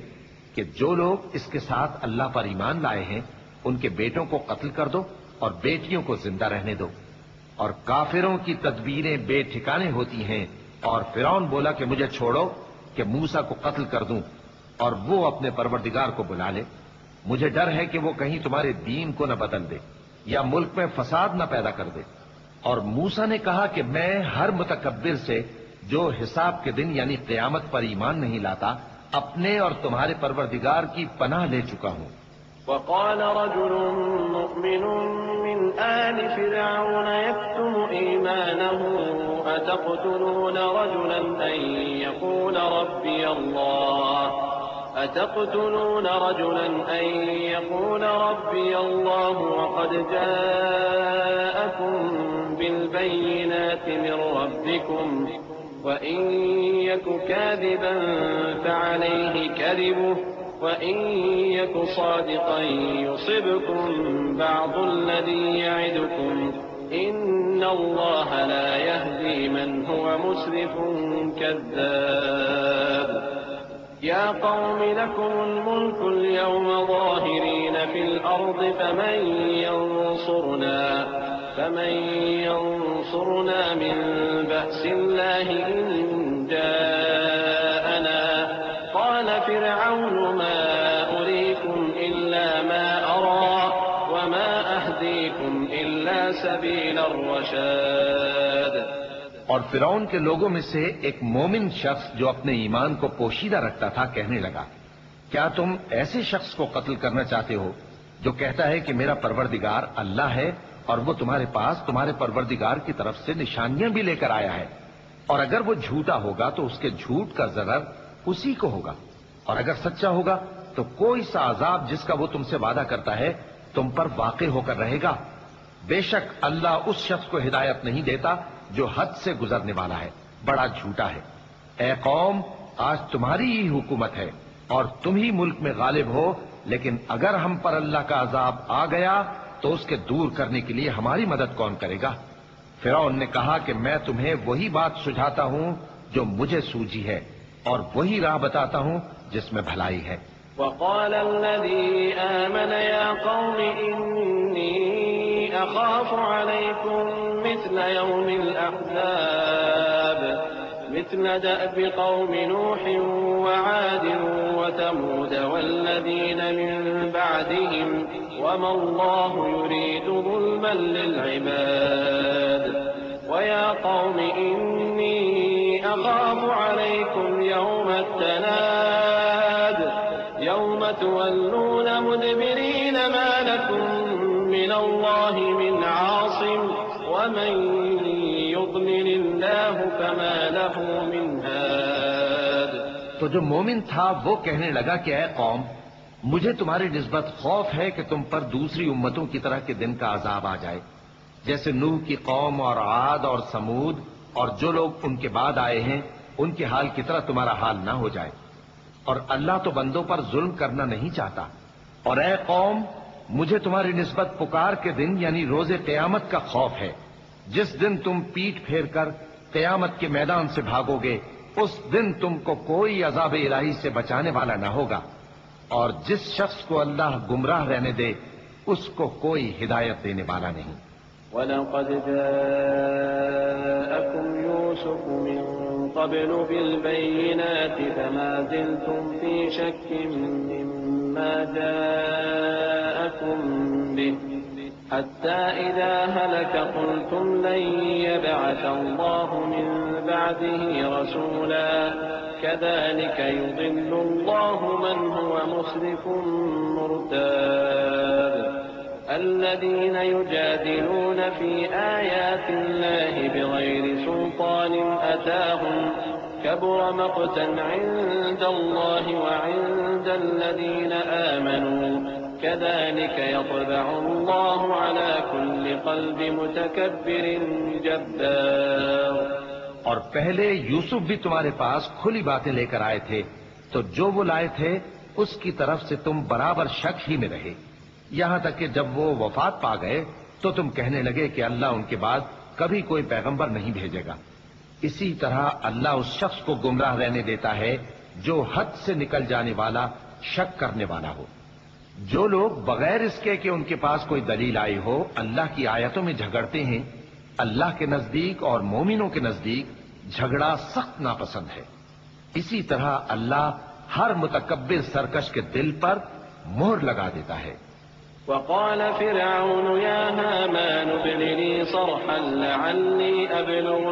کہ جو لوگ اس کے ساتھ اللہ پر ایمان لائے ہیں ان کے بیٹوں کو قتل کر دو اور بیٹیوں کو زندہ رہنے دو۔ اور کافروں کی تدبیریں بے ٹھکانے ہوتی ہیں، اور فرعون بولا کہ مجھے چھوڑو کہ موسیٰ کو قتل کر دوں اور وہ اپنے پروردگار کو بلا لے۔ مجھے ڈر ہے کہ وہ کہیں تمہارے دین کو نہ بدل دے یا ملک میں فساد نہ پیدا کر دے۔ اور موسیٰ نے کہا کہ میں ہر متکبر سے جو حساب کے دن یعنی قیامت پر ایمان نہیں لاتا اپنے اور تمہارے پروردگار کی پناہ لے چکا ہوں۔ وقال رجل مؤمن من آل فرعون يكتم إيمانه أتقتلون رجلا أن يقول ربي الله وقد جاءكم بالبينات من ربكم وإن يك كاذبا فعليه كذبه وإن يك صادقا يصبكم بعض الذي يعدكم إن الله لا يهدي من هو مسرف كذاب يا قوم لكم الملك اليوم ظاهرين في الأرض فمن ينصرنا من بأس الله إن جاءنا قال فرعون ما أريكم إلا ما أرى وما أهديكم إلا سبيل الرشاد۔ اور فرعون کے لوگوں میں سے ایک مومن شخص جو اپنے ایمان کو پوشیدہ رکھتا تھا کہنے لگا، کیا تم ایسے شخص کو قتل کرنا چاہتے ہو جو کہتا ہے کہ میرا پروردگار اللہ ہے اور وہ تمہارے پاس تمہارے پروردگار کی طرف سے نشانیاں بھی لے کر آیا ہے؟ اور اگر وہ جھوٹا ہوگا تو اس کے جھوٹ کا ضرر اسی کو ہوگا، اور اگر سچا ہوگا تو کوئی سا عذاب جس کا وہ تم سے وعدہ کرتا ہے تم پر واقع ہو کر رہے گا۔ بے شک اللہ اس شخص کو ہدایت نہیں دیتا جو حد سے گزرنے والا ہے، بڑا جھوٹا ہے۔ اے قوم، آج تمہاری ہی حکومت ہے اور تم ہی ملک میں غالب ہو، لیکن اگر ہم پر اللہ کا عذاب آ گیا تو اس کے دور کرنے کے لیے ہماری مدد کون کرے گا؟ فرعون نے کہا کہ میں تمہیں وہی بات سجھاتا ہوں جو مجھے سوجھی ہے اور وہی راہ بتاتا ہوں جس میں بھلائی ہے۔ وقال الذي آمن يا قوم إني أخاف عليكم مثل يوم الأحزاب مثل دأب قوم نوح وعاد وثمود والذين من بعدهم وما الله يريد ظلما للعباد ويا قوم إني أخاف عليكم يوم تولون مدبرين ما لكم من الله من عاصم ومن يضلل الله فما له من هاد. تو جو مومن تھا وہ کہنے لگا کہ اے قوم، مجھے تمہاری نسبت خوف ہے کہ تم پر دوسری امتوں کی طرح کے دن کا عذاب آ جائے، جیسے نوح کی قوم اور عاد اور سمود اور جو لوگ ان کے بعد آئے ہیں ان کے حال کی طرح تمہارا حال نہ ہو جائے. اور اللہ تو بندوں پر ظلم کرنا نہیں چاہتا. اور اے قوم، مجھے تمہاری نسبت پکار کے دن یعنی روز قیامت کا خوف ہے، جس دن تم پیٹ پھیر کر قیامت کے میدان سے بھاگو گے. اس دن تم کو کوئی عذاب الہی سے بچانے والا نہ ہوگا، اور جس شخص کو اللہ گمراہ رہنے دے اس کو کوئی ہدایت دینے والا نہیں. وَلَقَدْ جَاءَكُمْ يُوسُفُ مِنْ قَبْلُ بِالْبَيِّنَاتِ فَمَا زِلْتُمْ فِي شَكٍّ مِّمَّا جَاءَكُمْ بِهِ حَتَّى إِذَا هَلَكَ قُلْتُمْ لَن يَبْعَثَ اللَّهُ مِن بَعْدِهِ رَسُولًا كَذَلِكَ يُضِلُّ اللَّهُ مَنْ هُوَ مُسْرِفٌ مُرْتَابٌ. الذين يجادلون في آيات الله بغير سلطان أتاهم كبر مقتا عند الله وعند الذين آمنوا كذلك يطبع الله على كل قلب متكبر جبار. اور پہلے یوسف بھی تمہارے پاس کھلی باتیں لے کر آئے تھے، تو جو وہ لائے تھے اس کی طرف سے تم برابر شک ہی میں رہے، یہاں تک کہ جب وہ وفات پا گئے تو تم کہنے لگے کہ اللہ ان کے بعد کبھی کوئی پیغمبر نہیں بھیجے گا. اسی طرح اللہ اس شخص کو گمراہ رہنے دیتا ہے جو حد سے نکل جانے والا شک کرنے والا ہو. جو لوگ بغیر اس کے کہ ان کے پاس کوئی دلیل آئی ہو اللہ کی آیتوں میں جھگڑتے ہیں، اللہ کے نزدیک اور مومنوں کے نزدیک جھگڑا سخت ناپسند ہے. اسی طرح اللہ ہر متکبر سرکش کے دل پر مہر لگا دیتا ہے. وقال فرعون يا هامان ابن لي صرحا لعلي أبلغ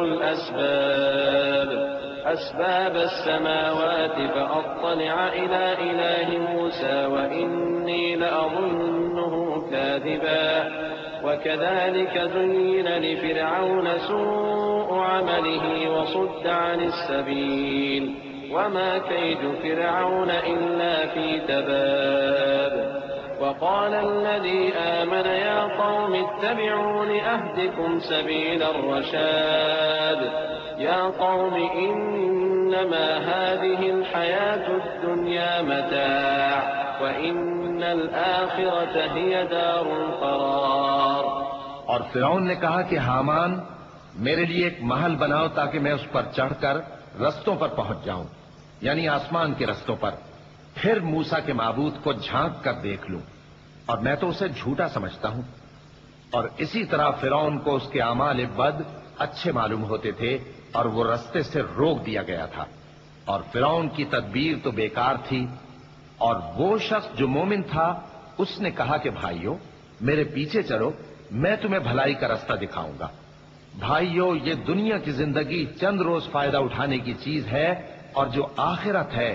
أسباب السماوات فأطلع إلى إله موسى وإني لأظنه كاذبا. وكذلك زين لفرعون سوء عمله وصد عن السبيل وما كيد فرعون إلا في تباب. وقال الذي آمن يا قوم اتبعون أهدكم سبيل الرشاد. يا قوم إنما هذه الحياة الدنيا متاع وإن الآخرة هي دار القرار. اور فرعون نے کہا کہ حامان میرے لیے ایک محل بناؤ تاکہ میں اس پر چڑھ کر رستوں پر پہنچ جاؤں، یعنی آسمان کے رستوں پر، پھر موسیٰ کے معبود کو جھانک کر دیکھ لوں، اور میں تو اسے جھوٹا سمجھتا ہوں. اور اسی طرح فرعون کو اس کے اعمال بد اچھے معلوم ہوتے تھے اور وہ رستے سے روک دیا گیا تھا. اور فرعون کی تدبیر تو بیکار تھی. اور وہ شخص جو مومن تھا اس نے کہا کہ بھائیو میرے پیچھے چلو، میں تمہیں بھلائی کا رستہ دکھاؤں گا. بھائیو یہ دنیا کی زندگی چند روز فائدہ اٹھانے کی چیز ہے، اور جو آخرت ہے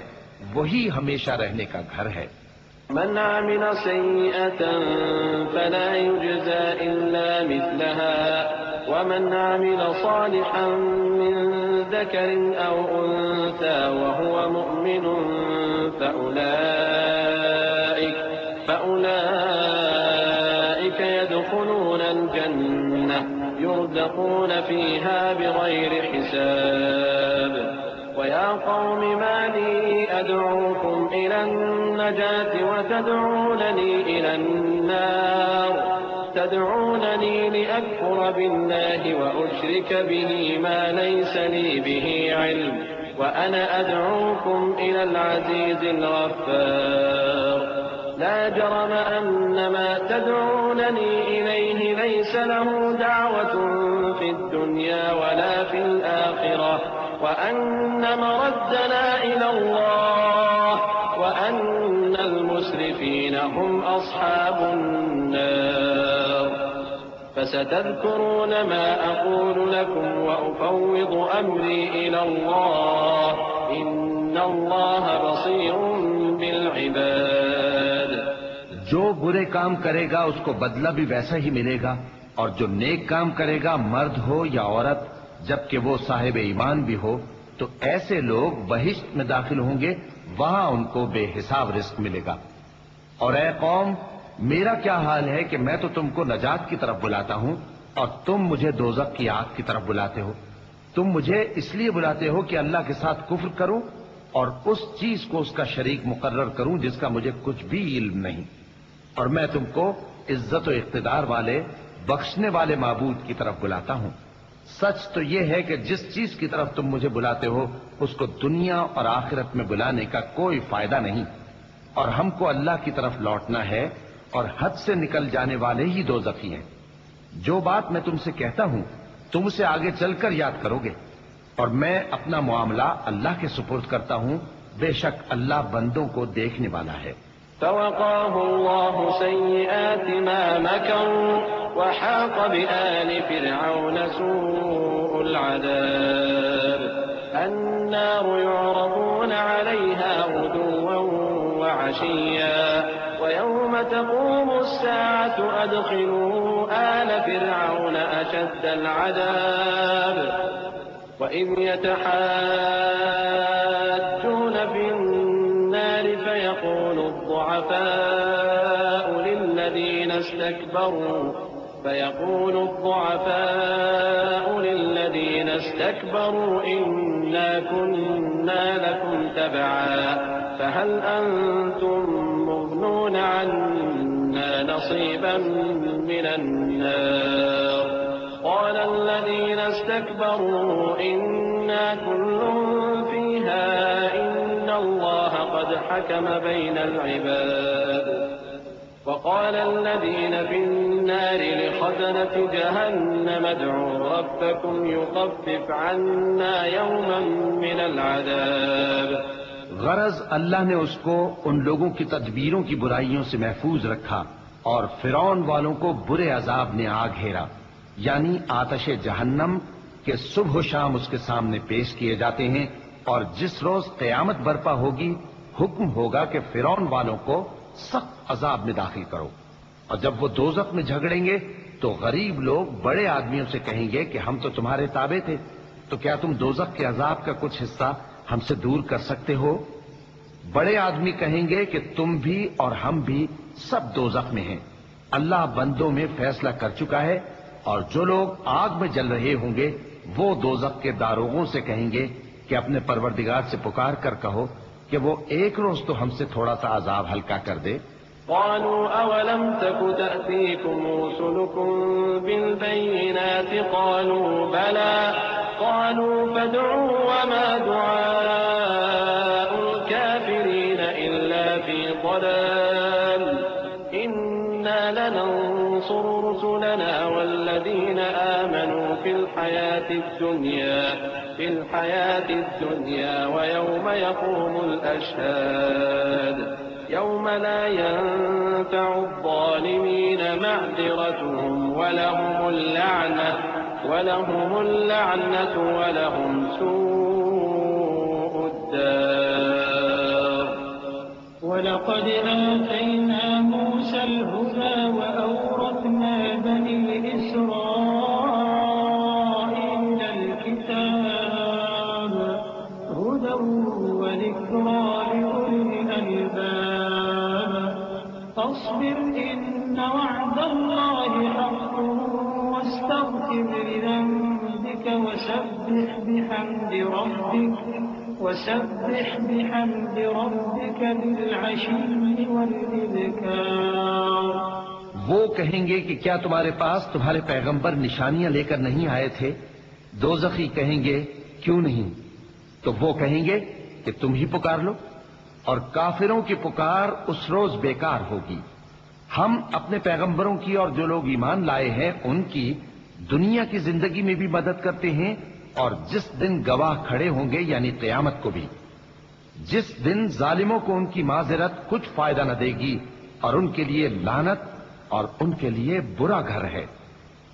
وہی ہمیشہ رہنے کا گھر ہے. من عمل سيئة فلا يجزى إلا مثلها ومن عمل صالحا من ذكر أو أنثى وهو مؤمن فأولئك يدخلون الجنة يرزقون فيها بغير حساب. ويا قوم ما لي أدعوكم إلى النجاة وتدعونني إلى النار تدعونني لأكفر بالله وأشرك به ما ليس لي به علم وأنا أدعوكم إلى العزيز الغفار. لا جرم أن ما تدعونني إليه ليس له دعوة في الدنيا ولا في الآخرة وأن مردنا إلى الله وأن المسرفين هم أصحاب النار. فستذكرون ما أقول لكم وأفوض أمري إلى الله إن الله بصير بالعباد. برے کام کرے گا اس کو بدلہ بھی ویسا ہی ملے گا، اور جو نیک کام کرے گا مرد ہو یا عورت جبکہ وہ صاحب ایمان بھی ہو تو ایسے لوگ بہشت میں داخل ہوں گے، وہاں ان کو بے حساب رزق ملے گا۔ اور اے قوم، میرا کیا حال ہے کہ میں تو تم کو نجات کی طرف بلاتا ہوں اور تم مجھے دوزخ کی آگ کی طرف بلاتے ہو۔ تم مجھے اس لیے بلاتے ہو کہ اللہ کے ساتھ کفر کروں اور اس چیز کو اس کا شریک مقرر کروں جس کا مجھے کچھ بھی علم نہیں، اور میں تم کو عزت و اقتدار والے بخشنے والے معبود کی طرف بلاتا ہوں۔ سچ تو یہ ہے کہ جس چیز کی طرف تم مجھے بلاتے ہو اس کو دنیا اور آخرت میں بلانے کا کوئی فائدہ نہیں، اور ہم کو اللہ کی طرف لوٹنا ہے، اور حد سے نکل جانے والے ہی دوزخی ہیں۔ جو بات میں تم سے کہتا ہوں تم اسے آگے چل کر یاد کرو گے، اور میں اپنا معاملہ اللہ کے سپرد کرتا ہوں، بے شک اللہ بندوں کو دیکھنے والا ہے۔ فوقاه الله سيئات ما مكروا وحاق بآل فرعون سوء العذاب النار يعرضون عليها غدوا وعشيا ويوم تقوم الساعة أدخلوا آل فرعون أشد العذاب وإذ يتحاجون في النار فيقول الضعفاء للذين استكبروا إنا كنا لكم تبعا فهل أنتم مغنون عنا نصيبا من النار قال الذين استكبروا إنا كل فيها إن الله قد حكم بين العباد وقال الذين في النار لخزنة جهنم ادعوا ربكم يخفف عنا يوما من العذاب۔ غرض اللہ نے اس کو ان لوگوں کی تدبیروں کی برائیوں سے محفوظ رکھا اور فرعون والوں کو برے عذاب نے آ گھیرا، یعنی آتش جہنم کے صبح و شام اس کے سامنے پیش کیے جاتے ہیں، اور جس روز قیامت برپا ہوگی حکم ہوگا کہ فرعون والوں کو سخت عذاب میں داخل کرو۔ اور جب وہ دوزخ میں جھگڑیں گے تو غریب لوگ بڑے آدمیوں سے کہیں گے کہ ہم تو تمہارے تابع تھے، تو کیا تم دوزخ کے عذاب کا کچھ حصہ ہم سے دور کر سکتے ہو؟ بڑے آدمی کہیں گے کہ تم بھی اور ہم بھی سب دوزخ میں ہیں، اللہ بندوں میں فیصلہ کر چکا ہے۔ اور جو لوگ آگ میں جل رہے ہوں گے وہ دوزخ کے داروغوں سے کہیں گے کہ اپنے پروردگار سے پکار کر کہو کہ وہ ایک روز تو ہم سے تھوڑا سا عذاب ہلکا کر دے۔ قالوا أولم تك تأتيكم رسلكم بالبينات قالوا بلى قالوا فادعوا وما دعاء الكافرين إلا في ضلال إنا لننصر رسلنا والذين آمنوا في الحياة الدنيا ويوم يقوم الأشهاد يوم لا ينفع الظالمين معذرتهم ولهم اللعنة ولهم سوء الدار۔ ولقد آتينا موسى الهدى وأورثنا بني إسرائيل الكتاب هدى وذكرى لأولي الألباب فاصبر إن وعد الله حق واستغفر لذنبك وسبح بحمد ربك بالعشي والإبكار۔ وہ کہیں گے کہ کیا تمہارے پاس تمہارے پیغمبر نشانیاں لے کر نہیں آئے تھے؟ دوزخی کہیں گے کیوں نہیں؟ تو وہ کہیں گے کہ تم ہی پکار لو، اور کافروں کی پکار اس روز بیکار ہوگی۔ ہم اپنے پیغمبروں کی اور جو لوگ ایمان لائے ہیں ان کی دنیا کی زندگی میں بھی مدد کرتے ہیں، اور جس دن گواہ کھڑے ہوں گے یعنی قیامت کو بھی، جس دن ظالموں کو ان کی معذرت کچھ فائدہ نہ دے گی، اور ان کے لیے لعنت اور ان کے لیے برا گھر ہے۔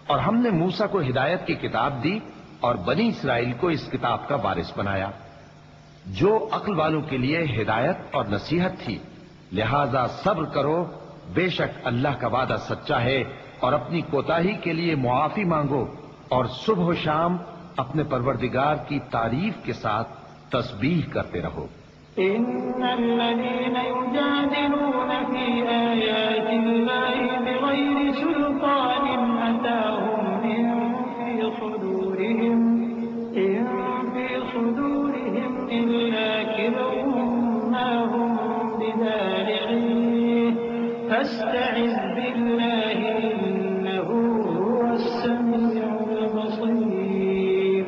اور ہم نے موسیٰ کو ہدایت کی کتاب دی اور بنی اسرائیل کو اس کتاب کا وارث بنایا، جو عقل والوں کے لیے ہدایت اور نصیحت تھی، لہذا صبر کرو بے شک اللہ کا وعدہ سچا ہے، اور اپنی کوتاہی کے لیے معافی مانگو، اور صبح و شام اپنے پروردگار کی تعریف کے ساتھ تسبیح کرتے رہو۔ إن الذين يجادلون في آيات الله بغير سلطان أتاهم إن في صدورهم إلا كبر ما هم ببالغيه فاستعذ بالله إنه هو السميع البصير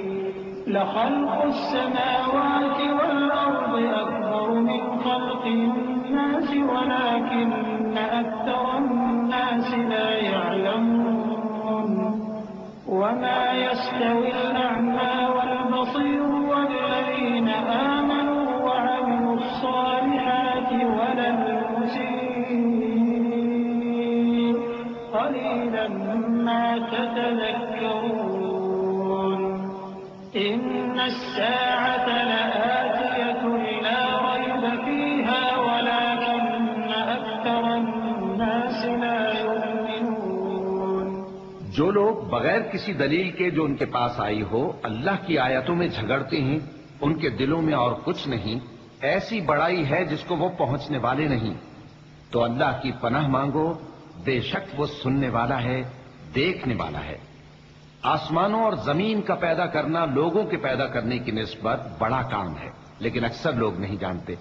لخلق السماوات والأرض أكبر من خلق الناس ولكن أكثر الناس لا يعلمون وما يستوي الأعمى والبصير والذين آمنوا وعملوا الصالحات ولا المسيء قليلا ما تتذكرون إن الساعة لآتية لا ريب فيها ولكن أكثر الناس لا يؤمنون۔ جو لوگ بغیر کسی دلیل کے جو ان کے پاس آئی ہو اللہ کی آیتوں میں جھگڑتے ہیں، ان کے دلوں میں اور کچھ نہیں، ایسی بڑائی ہے جس کو وہ پہنچنے والے نہیں، تو اللہ کی پناہ مانگو، بے شک وہ سننے والا ہے، دیکھنے والا ہے۔ آسمانوں اور زمین کا پیدا کرنا لوگوں کے پیدا کرنے کی نسبت بڑا کام ہے، لیکن اکثر لوگ نہیں جانتے۔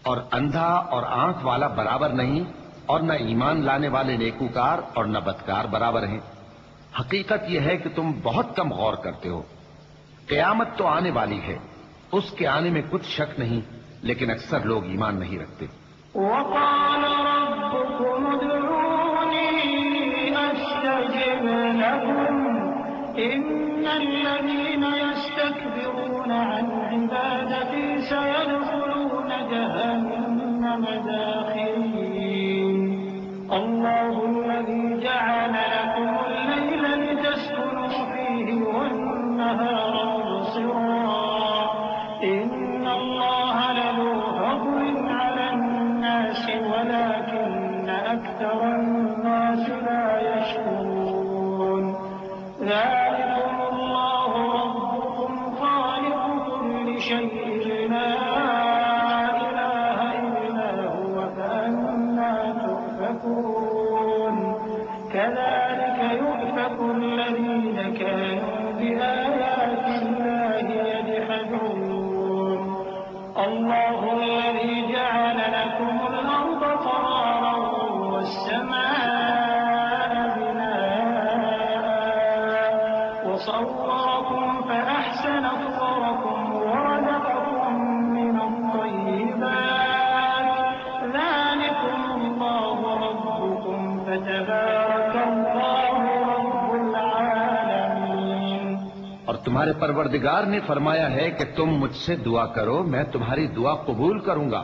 اور اندھا اور آنکھ والا برابر نہیں، اور نہ ایمان لانے والے نیکوکار اور نہ بدکار برابر ہیں۔ حقیقت یہ ہے کہ تم بہت کم غور کرتے ہو۔ قیامت تو آنے والی ہے، اس کے آنے میں کچھ شک نہیں، لیکن اکثر لوگ ایمان نہیں رکھتے۔ وقال ربكم ادعوني أستجب لكم إن الذين يستكبرون عن عبادتي سيدخلون جهنم داخرين الله الذي جعل لكم الليل لتسكنوا فيه والنهار مبصرا إن الله لذو فضل على الناس ولكن أكثر الناس لا يشكرون ذلكم الله ربكم خالق كل شيء لا إله إلا هو فأنا تؤفكون كذلك يؤفك الذين كانوا بآيات الله يجحدون الله الذي جعل لكم الأرض قرارا والسماء بناء وصوركم فأحسن صوركم ورزقكم من الطيبات ذلكم الله ربكم فتبارك الله رب العالمين۔ اور تمہارے پروردگار نے فرمایا ہے کہ تم مجھ سے دعا کرو، میں تمہاری دعا قبول کروں گا۔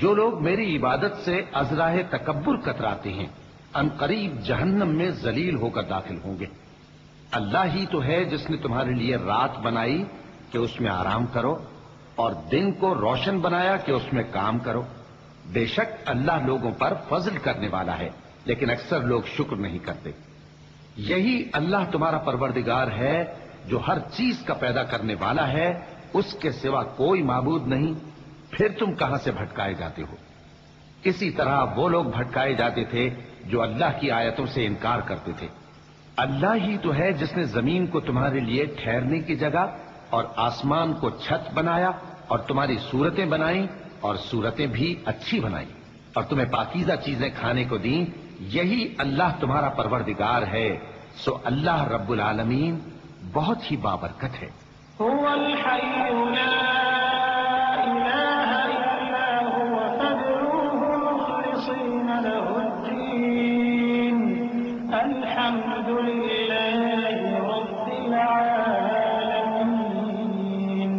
جو لوگ میری عبادت سے ازراہ تکبر کتراتے ہیں ان قریب جہنم میں ذلیل ہو کر داخل ہوں گے۔ اللہ ہی تو ہے جس نے تمہارے لیے رات بنائی کہ اس میں آرام کرو، اور دن کو روشن بنایا کہ اس میں کام کرو۔ بے شک اللہ لوگوں پر فضل کرنے والا ہے، لیکن اکثر لوگ شکر نہیں کرتے۔ یہی اللہ تمہارا پروردگار ہے جو ہر چیز کا پیدا کرنے والا ہے، اس کے سوا کوئی معبود نہیں، پھر تم کہاں سے بھٹکائے جاتے ہو؟ اسی طرح وہ لوگ بھٹکائے جاتے تھے جو اللہ کی آیتوں سے انکار کرتے تھے۔ اللہ ہی تو ہے جس نے زمین کو تمہارے لیے ٹھہرنے کی جگہ اور آسمان کو چھت بنایا، اور تمہاری صورتیں بنائیں اور صورتیں بھی اچھی بنائیں، اور تمہیں پاکیزہ چیزیں کھانے کو دیں۔ یہی اللہ تمہارا پروردگار ہے، سو اللہ رب العالمین بہت ہی بابرکت ہے۔ هو الحي لا إله إلا هو فادعوه مخلصين له الدين الحمد لله رب العالمين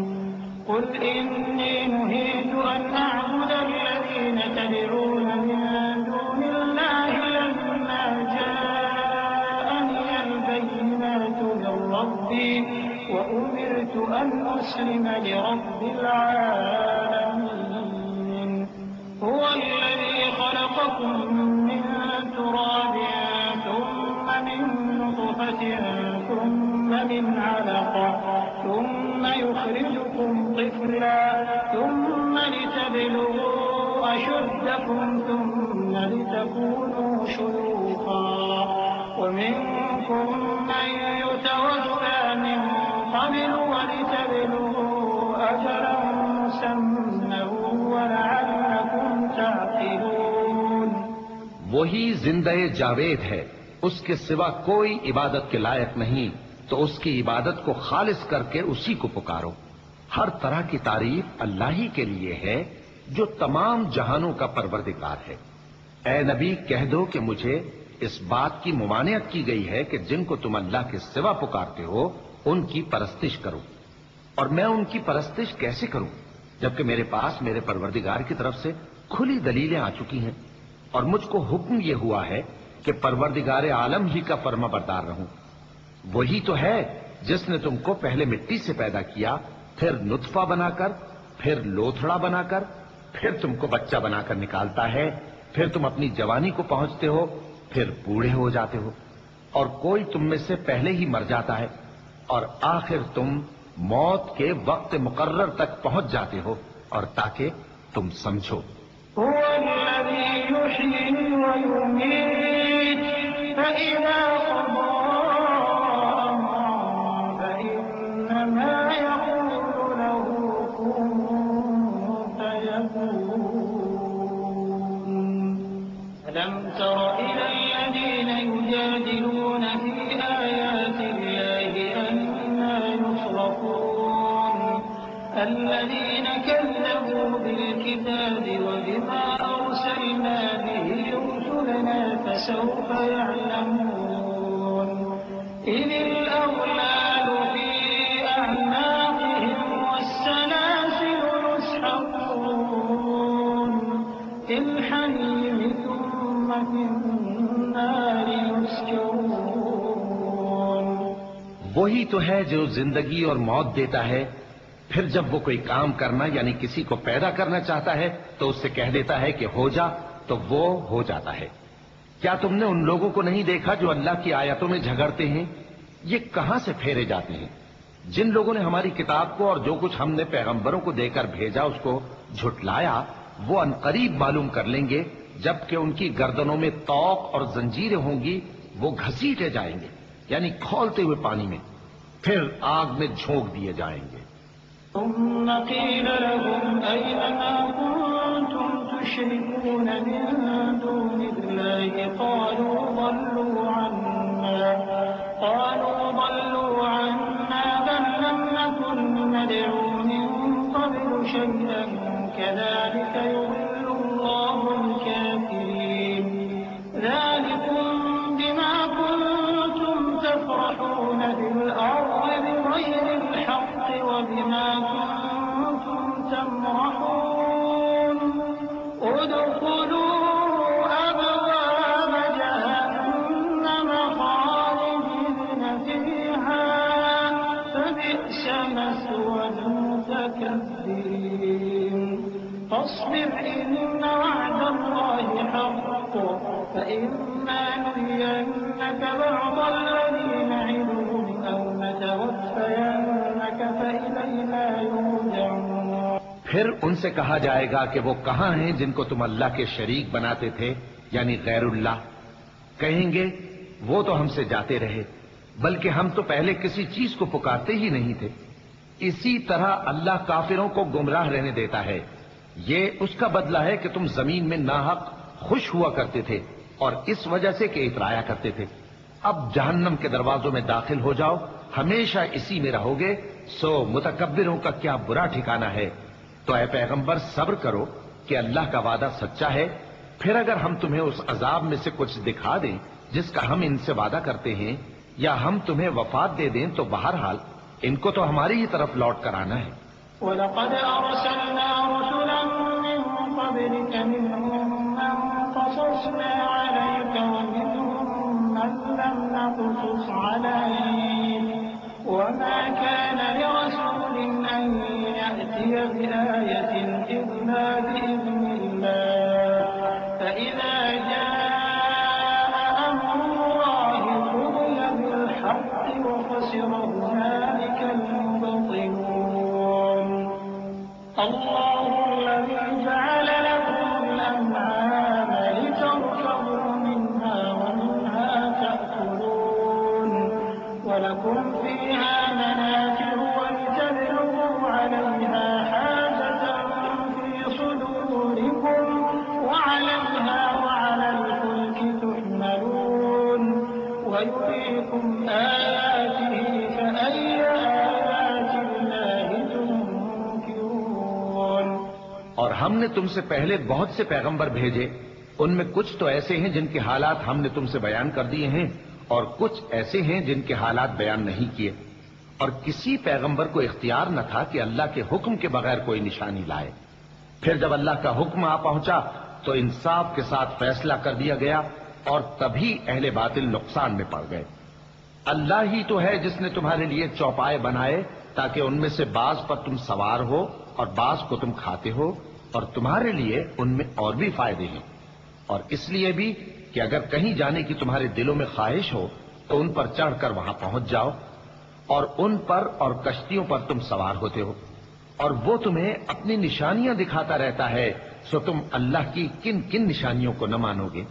قل إني نهيت أن أعبد الذين تدعون من دون الله لما جاءني البينات من ربي وأمرت أن أسلم لرب العالمين هو الذي خلقكم من يخرجكم طفلا ثم لتبلغوا أشدكم ثم لتكونوا شيوخا ومنكم من يتوفى من قبل ولتبلغوا أجلا مسمى ولعلكم تعقلون. وہی زندہ جاوید ہے، اس کے سوا کوئی عبادت کے لائق نہیں، تو اس کی عبادت کو خالص کر کے اسی کو پکارو. ہر طرح کی تعریف اللہ ہی کے لیے ہے جو تمام جہانوں کا پروردگار ہے. اے نبی کہہ دو کہ مجھے اس بات کی ممانعت کی گئی ہے کہ جن کو تم اللہ کے سوا پکارتے ہو ان کی پرستش کرو، اور میں ان کی پرستش کیسے کروں جبکہ میرے پاس میرے پروردگار کی طرف سے کھلی دلیلیں آ چکی ہیں، اور مجھ کو حکم یہ ہوا ہے کہ پروردگار عالم ہی کا فرما بردار رہوں. وہی تو ہے جس نے تم کو پہلے مٹی سے پیدا کیا، پھر نطفہ بنا کر، پھر لوتھڑا بنا کر، پھر تم کو بچہ بنا کر نکالتا ہے، پھر تم اپنی جوانی کو پہنچتے ہو، پھر بوڑھے ہو جاتے ہو، اور کوئی تم میں سے پہلے ہی مر جاتا ہے، اور آخر تم موت کے وقت مقرر تک پہنچ جاتے ہو، اور تاکہ تم سمجھو. هو الذي يحيي ويميت فإذا قضى أمرا فإنما يقول له كن فيكون. ألم تر إلى الذين يجادلون في آيات الله أنى يصرفون الذين كذبوا بالكتاب وبما أرسلنا به رسلنا فسوف يعلمون. إذ الأغلال في أعناقهم والسلاسل يسحبون في الحميم ثم في النار يسجرون. وہی تو ہے جو زندگی اور موت دیتا ہے، پھر جب وہ کوئی کام کرنا یعنی کسی کو پیدا کرنا چاہتا ہے تو اس سے کہہ دیتا ہے کہ ہو جا، تو وہ ہو جاتا ہے. کیا تم نے ان لوگوں کو نہیں دیکھا جو اللہ کی آیتوں میں جھگڑتے ہیں؟ یہ کہاں سے پھیرے جاتے ہیں؟ جن لوگوں نے ہماری کتاب کو اور جو کچھ ہم نے پیغمبروں کو دے کر بھیجا اس کو جھٹلایا، وہ عنقریب معلوم کر لیں گے جبکہ ان کی گردنوں میں طوق اور زنجیریں ہوں گی، وہ گھسیٹے جائیں گے یعنی کھولتے ہوئے پانی میں، پھر آگ میں جھونک دیے جائیں گے. ثم قيل لهم أين ما كنتم تشركون من دون الله قالوا ضلوا عنا بل لم نكن ندعو من قبل شيئا كذلك يضل الله الكافرين. ذلكم بما كنتم تفرحون في الأرض بغير الحق وبما كنتم تمرحون. ادخلوا أبواب جهنم خالدين فيها فبئس مثوى المتكبرين. فاصبر إن وعد الله حق فإما نرينك بعض الذي نعدهم أو نتوفينك فإلينا يرجعون. پھر ان سے کہا جائے گا کہ وہ کہاں ہیں جن کو تم اللہ کے شریک بناتے تھے یعنی غیر اللہ؟ کہیں گے وہ تو ہم سے جاتے رہے، بلکہ ہم تو پہلے کسی چیز کو پکارتے ہی نہیں تھے. اسی طرح اللہ کافروں کو گمراہ رہنے دیتا ہے. یہ اس کا بدلہ ہے کہ تم زمین میں ناحق خوش ہوا کرتے تھے اور اس وجہ سے کہ اترایا کرتے تھے. اب جہنم کے دروازوں میں داخل ہو جاؤ، ہمیشہ اسی میں رہو گے، سو متکبروں کا کیا برا ٹھکانہ ہے. تو اے پیغمبر صبر کرو کہ اللہ کا وعدہ سچا ہے. پھر اگر ہم تمہیں اس عذاب میں سے کچھ دکھا دیں جس کا ہم ان سے وعدہ کرتے ہیں، یا ہم تمہیں وفات دے دیں، تو بہرحال ان کو تو ہماری ہی طرف لوٹ کر آنا ہے. وَلَقَدْ أَرْسَلْنَا رُسُلًا مِّن قَبْلِكَ مِنْهُم مَّن قَصَصْنَا عَلَيْكَ وَمِنْهُم مَّن لَّمْ نَقْصُصْ عَلَيْكَ وَمَا كَانَ لِرَسُولٍ أَن يَأْتِيَ بِآيَةٍ إِلَّا بِإِذْنِ اللَّهِ فَإِذَا جَاءَ أَمْرُ اللَّهِ قُضِيَ بِالْحَقِّ وَخَسِرَ هُنَالِكَ الْمُبْطِلُونَ. الله الذي جعل لكم الأنعام لتركبوا منها ومنها تأكلون ولكم فيها منافع ولتبلغوا عليها حاجة في صدوركم وعليها وعلى الفلك تحملون ويريكم آياته فأي آيات الله تنكرون. اور ہم نے تم سے پہلے بہت سے پیغمبر بھیجے، ان میں کچھ تو ایسے ہیں جن کے حالات ہم نے تم سے بیان کر دیے ہیں اور کچھ ایسے ہیں جن کے حالات بیان نہیں کیے، اور کسی پیغمبر کو اختیار نہ تھا کہ اللہ کے حکم کے بغیر کوئی نشانی لائے. پھر جب اللہ کا حکم آ پہنچا تو انصاف کے ساتھ فیصلہ کر دیا گیا اور تبھی اہل باطل نقصان میں پڑ گئے. اللہ ہی تو ہے جس نے تمہارے لیے چوپائے بنائے تاکہ ان میں سے بعض پر تم سوار ہو اور بعض کو تم کھاتے ہو، اور تمہارے لیے ان میں اور بھی فائدے ہیں، اور اس لیے بھی کہ اگر کہیں جانے کی تمہارے دلوں میں خواہش ہو تو ان پر چڑھ کر وہاں پہنچ جاؤ، اور ان پر اور کشتیوں پر تم سوار ہوتے ہو، اور وہ تمہیں اپنی نشانیاں دکھاتا رہتا ہے، سو تم اللہ کی کن کن نشانیوں کو نہ مانو گے؟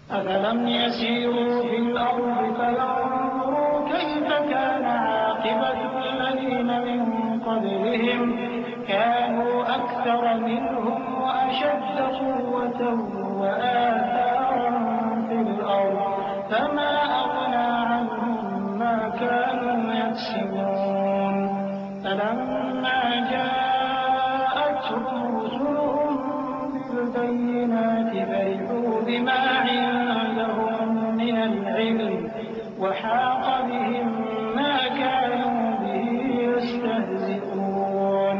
أَفَلَمْ يَسِيرُوا فِي الْأَرْضِ فَيَنظُرُوا كَيْفَ كَانَ عَاقِبَةُ الَّذِينَ مِن قَبْلِهِمْ كَانُوا أَكْثَرَ مِنْهُمْ وَأَشَدَّ قُوَّةً وَآثَارًا فِي الْأَرْضِ فَمَا أَغْنَىٰ عَنْهُم مَّا كَانُوا يَكْسِبُونَ. فَلَمَّا جَاءَتْهُمْ رُسُلُهُم بِالْبَيِّنَاتِ فَرِحُوا بِمَا عِندَهُم مِّنَ الْعِلْمِ وَحَاقَ بِهِم مَّا كَانُوا بِهِ يَسْتَهْزِئُونَ.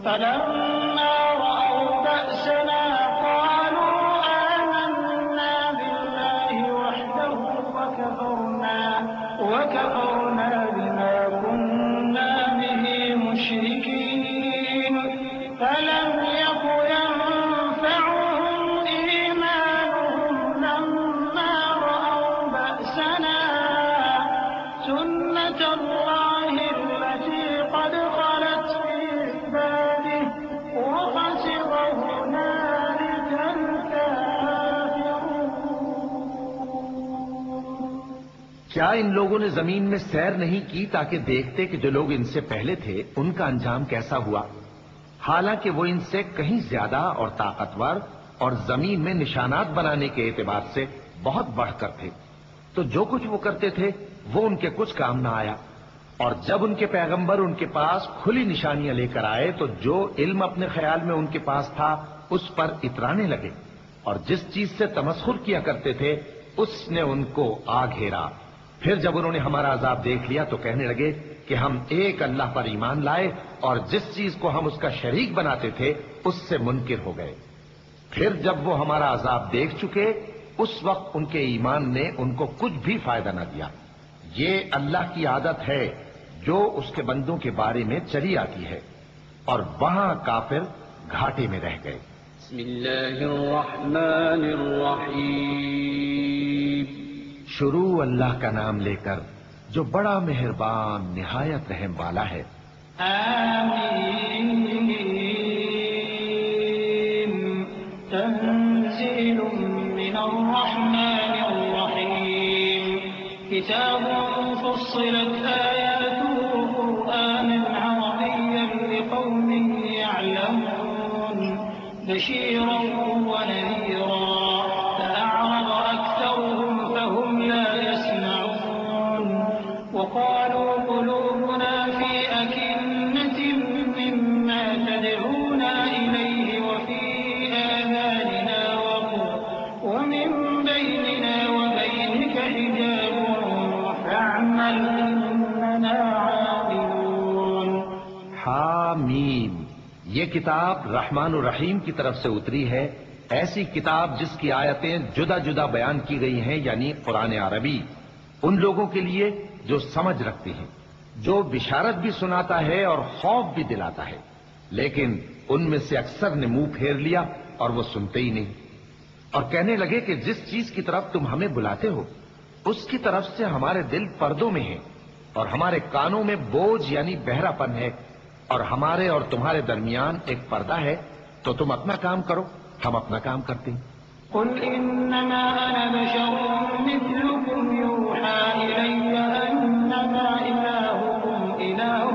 فَلَمَّا رَأَوْا بَأْسَنَا قَالُوا آمَنَّا بِاللَّهِ وَحْدَهُ وَكَفَرْنَا بِمَا كُنَّا بِهِ مُشْرِكِينَ. فَلَمْ يَكُ يَنفَعُهُمْ إِيمَانُهُمْ لَمَّا رَأَوْا بَأْسَنَا سُنَّتَ اللَّهِ الَّتِي قَدْ خَلَتْ فِي عِبَادِهِ وَخَسِرَ هُنَالِكَ الْكَافِرُونَ. کیا ان لوگوں نے زمین میں سیر نہیں کی تاکہ دیکھتے کہ جو لوگ ان سے پہلے تھے ان کا انجام کیسا ہوا، حالانکہ وہ ان سے کہیں زیادہ اور طاقتور اور زمین میں نشانات بنانے کے اعتبار سے بہت بڑھ کر تھے، تو جو کچھ وہ کرتے تھے وہ ان کے کچھ کام نہ آیا. اور جب ان کے پیغمبر ان کے پاس کھلی نشانیاں لے کر آئے تو جو علم اپنے خیال میں ان کے پاس تھا اس پر اترانے لگے، اور جس چیز سے تمسخر کیا کرتے تھے اس نے ان کو آ گھیرا. پھر جب انہوں نے ہمارا عذاب دیکھ لیا تو کہنے لگے کہ ہم ایک اللہ پر ایمان لائے اور جس چیز کو ہم اس کا شریک بناتے تھے اس سے منکر ہو گئے. پھر جب وہ ہمارا عذاب دیکھ چکے اس وقت ان کے ایمان نے ان کو کچھ بھی فائدہ نہ دیا. یہ اللہ کی عادت ہے جو اس کے بندوں کے بارے میں چلی آتی ہے، اور وہاں کافر گھاٹے میں رہ گئے. بسم اللہ الرحمن الرحیم. شروع اللہ کا نام لے کر جو بڑا مہربان نہایت رحم والا ہے. آمین. تنزیل من الرحمن الرحیم. کتاب فصلت آیاته قرآنا عربیا لقوم يعلمون بشیرا ونذیرا. فأعرض أكثرهم فهم لا يسمعون. وقالوا قلوبنا في أكنة مما تدعونا إليه وفي آذاننا وقر ومن بيننا وبينك حجاب فاعمل إننا عاملون. حامیم. یہ کتاب رحمان الرحیم کی طرف سے اتری ہے، ایسی کتاب جس کی آیتیں جدا جدا بیان کی گئی ہیں، یعنی قرآن عربی، ان لوگوں کے لیے جو سمجھ رکھتے ہیں، جو بشارت بھی سناتا ہے اور خوف بھی دلاتا ہے. لیکن ان میں سے اکثر نے منہ پھیر لیا اور وہ سنتے ہی نہیں، اور کہنے لگے کہ جس چیز کی طرف تم ہمیں بلاتے ہو اس کی طرف سے ہمارے دل پردوں میں ہیں اور ہمارے کانوں میں بوجھ یعنی بہرا پن ہے، اور ہمارے اور تمہارے درمیان ایک پردہ ہے، تو تم اپنا کام کرو، ہم اپنا کام کرتے ہیں۔ قل انما انا بشر مثلكم يوحى الي انما الهكم اله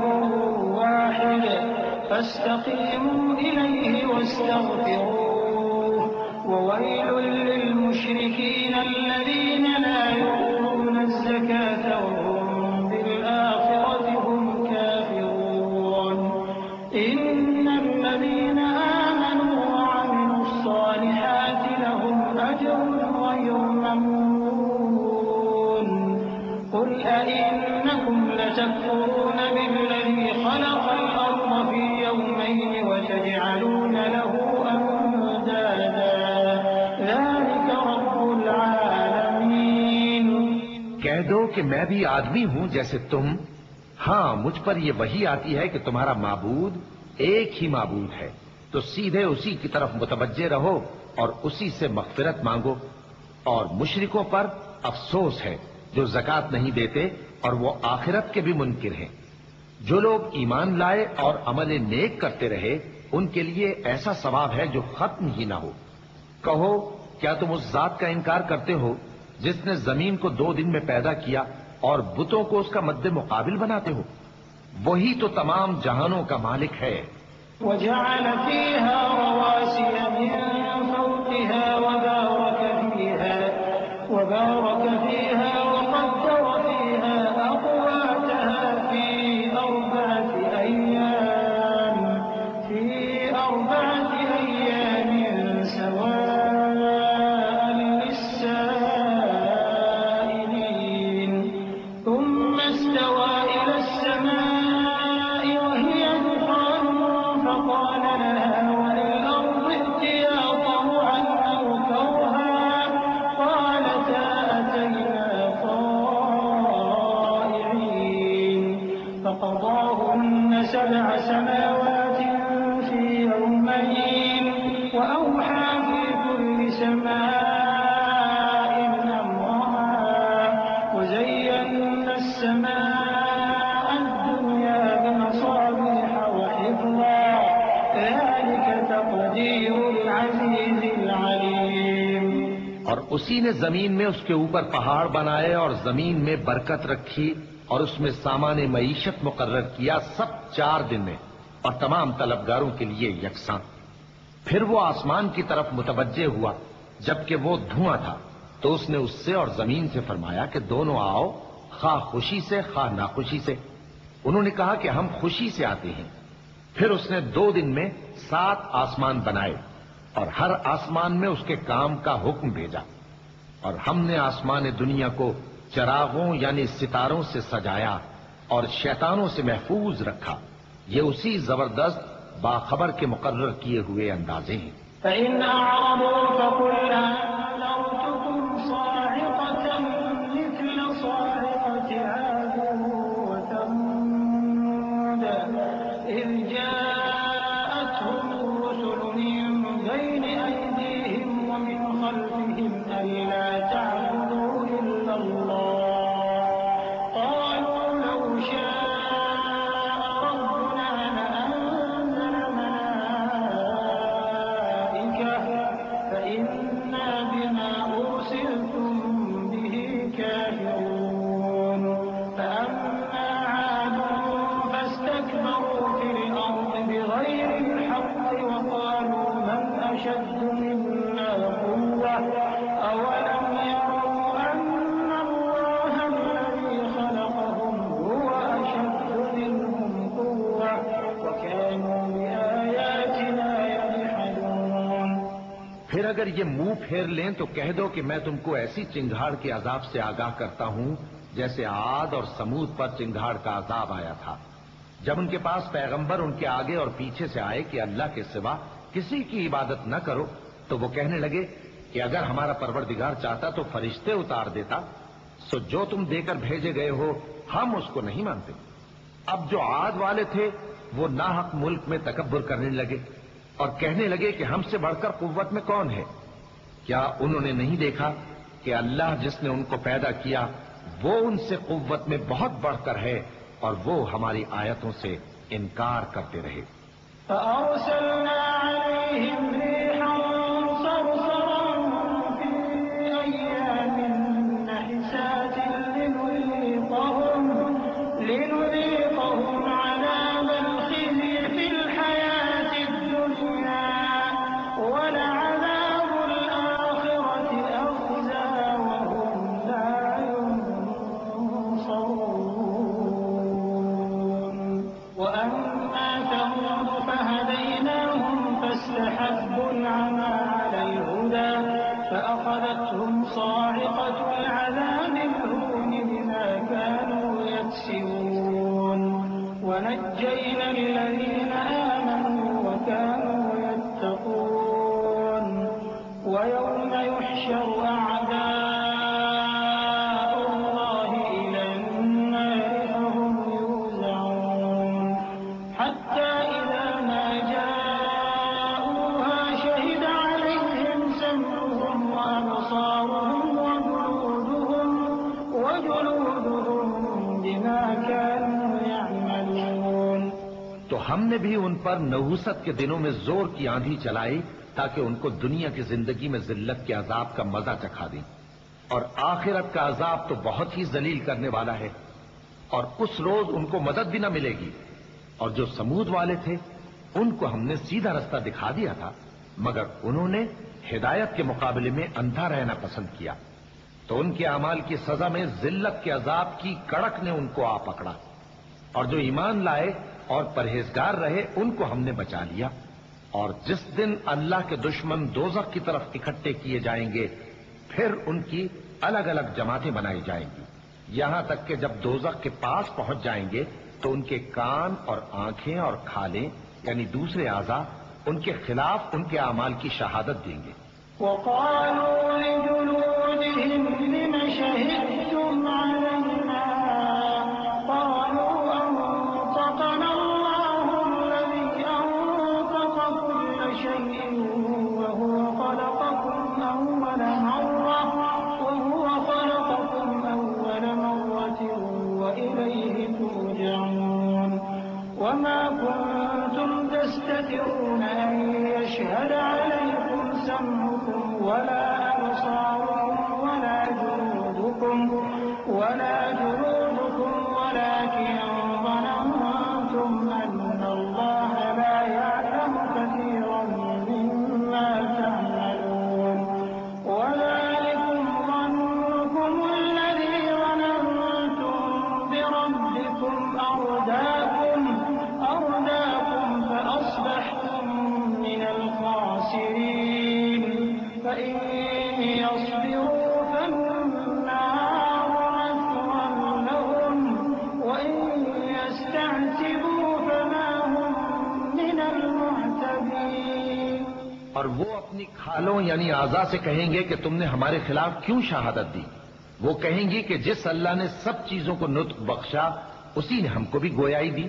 واحد فاستقيموا اليه واستغفروه وويل للمشركين الذين لا يؤتون الزكاة وهم بالآخرة هم كافرون إن الذين آمنوا وعملوا الصالحات لهم أجر غير ممنون قل أئنكم لتكفرون بالذي خلق الأرض في يومين وتجعلون له أندادا ذلك رب العالمين۔ کہہ دو کہ میں بھی آدمی ہوں جیسے تم، ہاں مجھ پر یہ وحی آتی ہے کہ تمہارا معبود ایک ہی معبود ہے، تو سیدھے اسی کی طرف متوجہ رہو اور اسی سے مغفرت مانگو۔ اور مشرکوں پر افسوس ہے جو زکوٰۃ نہیں دیتے اور وہ آخرت کے بھی منکر ہیں۔ جو لوگ ایمان لائے اور عمل نیک کرتے رہے ان کے لیے ایسا ثواب ہے جو ختم ہی نہ ہو۔ کہو کیا تم اس ذات کا انکار کرتے ہو جس نے زمین کو 2 دن میں پیدا کیا اور بتوں کو اس کا مد مقابل بناتے ہو؟ وہی تو تمام جہانوں کا مالک ہے۔ وجعل فيها رواسي من فوقها وبارك فيها وقدر فيها أقواتها في 4 أيام سواء للسائلين ثم استوى إلى السماء وهي دخان فقال لها وللأرض ائتيا طوعا أو كرها قالتا أتينا طائعين فقضاهن 7 سماوات في يومين وأوحى في كل سماء أمرها وزينا السماء الدنيا بمصابيح وحفظا ذلك تقدير العزيز العليم۔ اور اسی نے زمین میں اس کے اوپر پہاڑ بنائے اور زمین میں برکت رکھی اور اس میں سامان معیشت مقرر کیا، سب 4 دن میں اور تمام طلبگاروں کے لیے یکساں۔ پھر وہ آسمان کی طرف متوجہ ہوا جبکہ وہ دھواں تھا، تو اس نے اس سے اور زمین سے فرمایا کہ دونوں آؤ، خواہ خوشی سے خواہ ناخوشی سے۔ انہوں نے کہا کہ ہم خوشی سے آتے ہیں۔ پھر اس نے 2 دن میں 7 آسمان بنائے اور ہر آسمان میں اس کے کام کا حکم بھیجا، اور ہم نے آسمان دنیا کو چراغوں یعنی ستاروں سے سجایا اور شیطانوں سے محفوظ رکھا۔ یہ اسی زبردست باخبر کے مقرر کیے ہوئے اندازے ہیں۔ فإن أعرضوا فقل أنذرتكم صاعقة مثل صاعقة عاد وثمود إذ جاءتهم الرسل من بين أيديهم ومن خلفهم ألا تعبدوا إلا الله قالوا لو شاء ربنا لأنزل ملائكة فإنا بما أرسلتم به كافرون فأما عاد فاستكبروا في الأرض بغير الحق وقالوا من أشد منا قوة أولم يروا أن الله الذي خلقهم هو أشد منهم قوة وكانوا بآياتنا يجحدون۔ پھر اگر یہ منہ پھیر لیں تو کہہ دو کہ میں تم کو ایسی چنگھاڑ کے عذاب سے آگاہ کرتا ہوں جیسے عاد اور سمود پر چنگھاڑ کا عذاب آیا تھا، جب ان کے پاس پیغمبر ان کے آگے اور پیچھے سے آئے کہ اللہ کے سوا کسی کی عبادت نہ کرو، تو وہ کہنے لگے کہ اگر ہمارا پروردگار چاہتا تو فرشتے اتار دیتا، سو جو تم دے کر بھیجے گئے ہو ہم اس کو نہیں مانتے۔ اب جو عاد والے تھے وہ ناحق ملک میں تکبر کرنے لگے اور کہنے لگے کہ ہم سے بڑھ کر قوت میں کون ہے؟ کیا انہوں نے نہیں دیکھا کہ اللہ جس نے ان کو پیدا کیا وہ ان سے قوت میں بہت بڑھ کر ہے اور وہ ہماری آیتوں سے انکار کرتے رہے۔ فأرسلنا عليهم ريحا صرصرا في أيام نحسات لنذيقهم عذاب الخزي في الحياة الدنيا ولعذاب الآخرة أخزى وهم لا ينصرون وأما ثمود فهديناهم فاستحبوا العمى على الهدى فأخذتهم صاعقة العذاب الهون بما كانوا يكسبون ونجينا الذين آمنوا وكانوا يتقون ويوم يحشر أعداء الله إلى النار فهم يوزعون حتى إذا ما جاءوها شهد عليهم سمعهم وأبصارهم وجلودهم بما كانوا يعملون۔ تو ہم نے بھی ان پر نحوست کے دنوں میں زور کی آندھی چلائی تاکہ ان کو دنیا کی زندگی میں ذلت کے عذاب کا مزہ چکھا دیں، اور آخرت کا عذاب تو بہت ہی ذلیل کرنے والا ہے، اور اس روز ان کو مدد بھی نہ ملے گی۔ اور جو سمود والے تھے ان کو ہم نے سیدھا رستہ دکھا دیا تھا، مگر انہوں نے ہدایت کے مقابلے میں اندھا رہنا پسند کیا، تو ان کے اعمال کی سزا میں ذلت کے عذاب کی کڑک نے ان کو آ پکڑا، اور جو ایمان لائے اور پرہیزگار رہے ان کو ہم نے بچا لیا۔ اور جس دن اللہ کے دشمن دوزخ کی طرف اکٹھے کیے جائیں گے پھر ان کی الگ الگ جماعتیں بنائی جائیں گی، یہاں تک کہ جب دوزخ کے پاس پہنچ جائیں گے تو ان کے کان اور آنکھیں اور کھالیں یعنی دوسرے اعضاء ان کے خلاف ان کے اعمال کی شہادت دیں گے۔ وقالوا لجلودهم لم شهدتم علينا قالوا أنطقنا الله الذي أنطق كل شيء وهو خلقكم أول مرة وإليه ترجعون وما كنتم تستترون أن يشهد عليكم سمعكم ولا أبصاركم ولا جلودكم ولكن ظننتم أن الله لا يعلم كثيرا مما تعملون وذلكم ظنكم الذي ظننتم بربكم أرداكم فأصبحتم من الخاسرين فإن يصبروا فالنار مثوى لهم وإن يستعتبوا فما هم من المعتبين۔ اور وہ اپنی کھالوں یعنی اعضاء سے کہیں گے کہ تم نے ہمارے خلاف کیوں شہادت دی؟ وہ کہیں گی کہ جس اللہ نے سب چیزوں کو نطق بخشا اسی نے ہم کو بھی گویائی دی،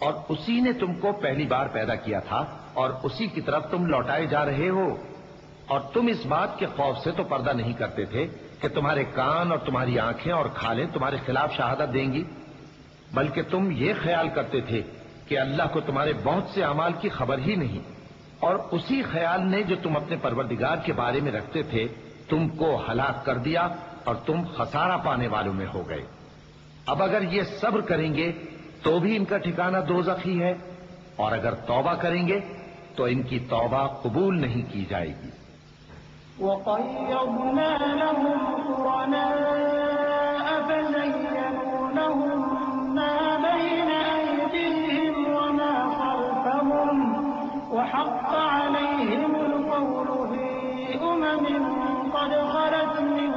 اور اسی نے تم کو پہلی بار پیدا کیا تھا اور اسی کی طرف تم لوٹائے جا رہے ہو، اور تم اس بات کے خوف سے تو پردہ نہیں کرتے تھے کہ تمہارے کان اور تمہاری آنکھیں اور کھالیں تمہارے خلاف شہادت دیں گی، بلکہ تم یہ خیال کرتے تھے کہ اللہ کو تمہارے بہت سے اعمال کی خبر ہی نہیں، اور اسی خیال نے جو تم اپنے پروردگار کے بارے میں رکھتے تھے تم کو ہلاک کر دیا اور تم خسارہ پانے والوں میں ہو گئے۔ اب اگر یہ صبر کریں گے تو بھی ان کا ٹھکانہ دوزخ ہی ہے، اور اگر توبہ کریں گے تو ان کی توبہ قبول نہیں کی جائے گی۔ وَقَيَّضْنَا لَهُمْ قُرَنَاءَ فَزَيَّنُوا لَهُم مَّا بَيْنَ أَيْدِيهِمْ وَمَا خَلْفَهُمْ وَحَقَّ عَلَيْهِمُ الْقَوْلُ فِي أُمَمٍ قَدْ خَلَتْ مِن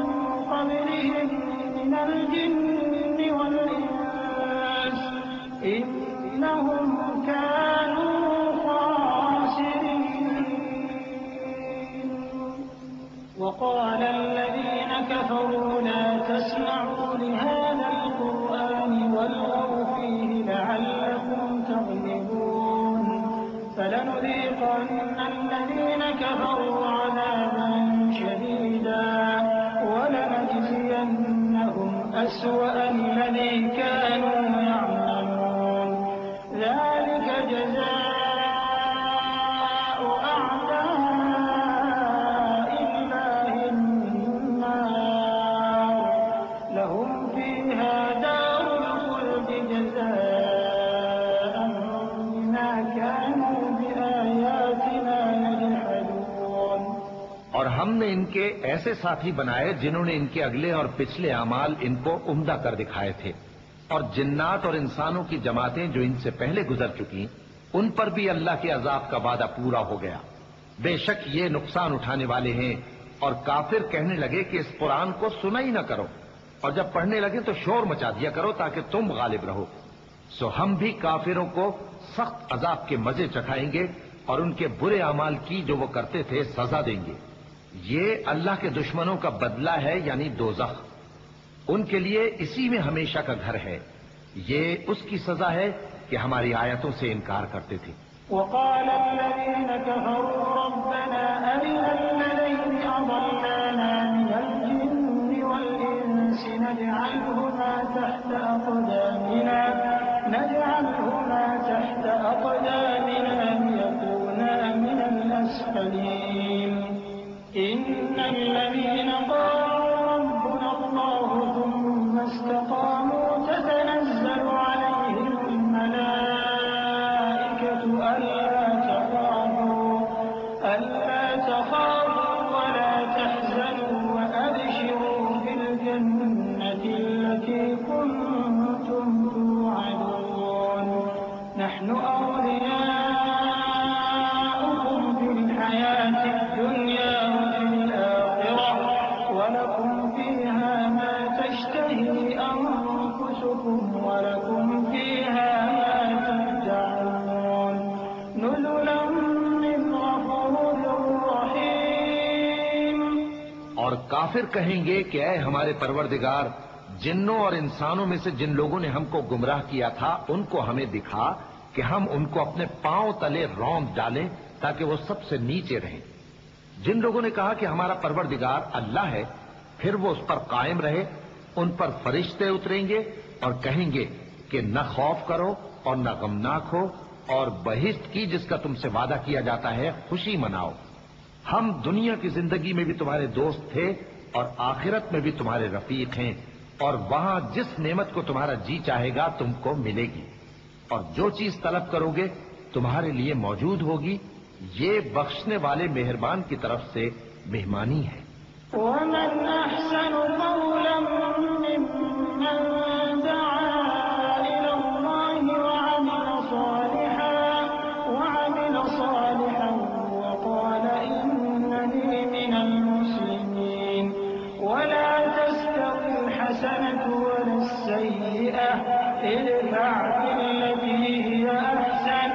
قَبْلِهِم مِّنَ الْجِنِّ وَالْإِنسِ إِنَّهُمْ كَانُوا خَاسِرِينَ۔ وقال الذين كفروا لا تسمعوا لهذا القرآن والغوا فيه لعلكم تغلبون فلنذيقن الذين كفروا عذابا شديدا ولنجزينهم أسوأ الذي كانوا يعملون اور ہم نے ان کے ایسے ساتھی بنائے جنہوں نے ان کے اگلے اور پچھلے اعمال ان کو عمدہ کر دکھائے تھے، اور جنات اور انسانوں کی جماعتیں جو ان سے پہلے گزر چکی ان پر بھی اللہ کے عذاب کا وعدہ پورا ہو گیا۔ بے شک یہ نقصان اٹھانے والے ہیں۔ اور کافر کہنے لگے کہ اس قرآن کو سنا ہی نہ کرو، اور جب پڑھنے لگے تو شور مچا دیا کرو تاکہ تم غالب رہو۔ سو ہم بھی کافروں کو سخت عذاب کے مزے چکھائیں گے اور ان کے برے اعمال کی جو وہ کرتے تھے سزا دیں گے۔ یہ اللہ کے دشمنوں کا بدلہ ہے، یعنی دوزخ۔ ان کے لیے اسی میں ہمیشہ کا گھر ہے۔ یہ اس کی سزا ہے کہ ہماری آیتوں سے انکار کرتے تھے۔ وقال الذين كفروا ربنا أرنا الذين أضلانا من الجن والإنس نجعلهما تحت أقدامنا ليكونا من الأسفلين إن الذين قالوا ربنا الله ثم استقاموا تتنزل عليهم الملائكة ألا تخافوا ولا تحزنوا وأبشروا بالجنة التي كنتم توعدون نحن أولياؤكم في الحياة الدنيا وفي الآخرة ولكم فيها ما تشتهي أنفسكم ولكم فيها ما تدعون نزلا من غفور رحيم۔ اور کافر کہیں گے کہ اے ہمارے پروردگار، جنوں اور انسانوں میں سے جن لوگوں نے ہم کو گمراہ کیا تھا ان کو ہمیں دکھا کہ ہم ان کو اپنے پاؤں تلے روند ڈالیں تاکہ وہ سب سے نیچے رہیں۔ جن لوگوں نے کہا کہ ہمارا پروردگار اللہ ہے، پھر وہ اس پر قائم رہے، ان پر فرشتے اتریں گے اور کہیں گے کہ نہ خوف کرو اور نہ غمناک ہو، اور بہشت کی جس کا تم سے وعدہ کیا جاتا ہے خوشی مناؤ۔ ہم دنیا کی زندگی میں بھی تمہارے دوست تھے اور آخرت میں بھی تمہارے رفیق ہیں، اور وہاں جس نعمت کو تمہارا جی چاہے گا تم کو ملے گی، اور جو چیز طلب کرو گے تمہارے لیے موجود ہوگی۔ یہ بخشنے والے مہربان کی طرف سے مہمانی ہے۔ ومن أحسن قولا ممن دعا إلى الله وعمل صالحا وقال إنني من المسلمين ولا تستوي الحسنة ولا السيئة ادفع بالتي هي أحسن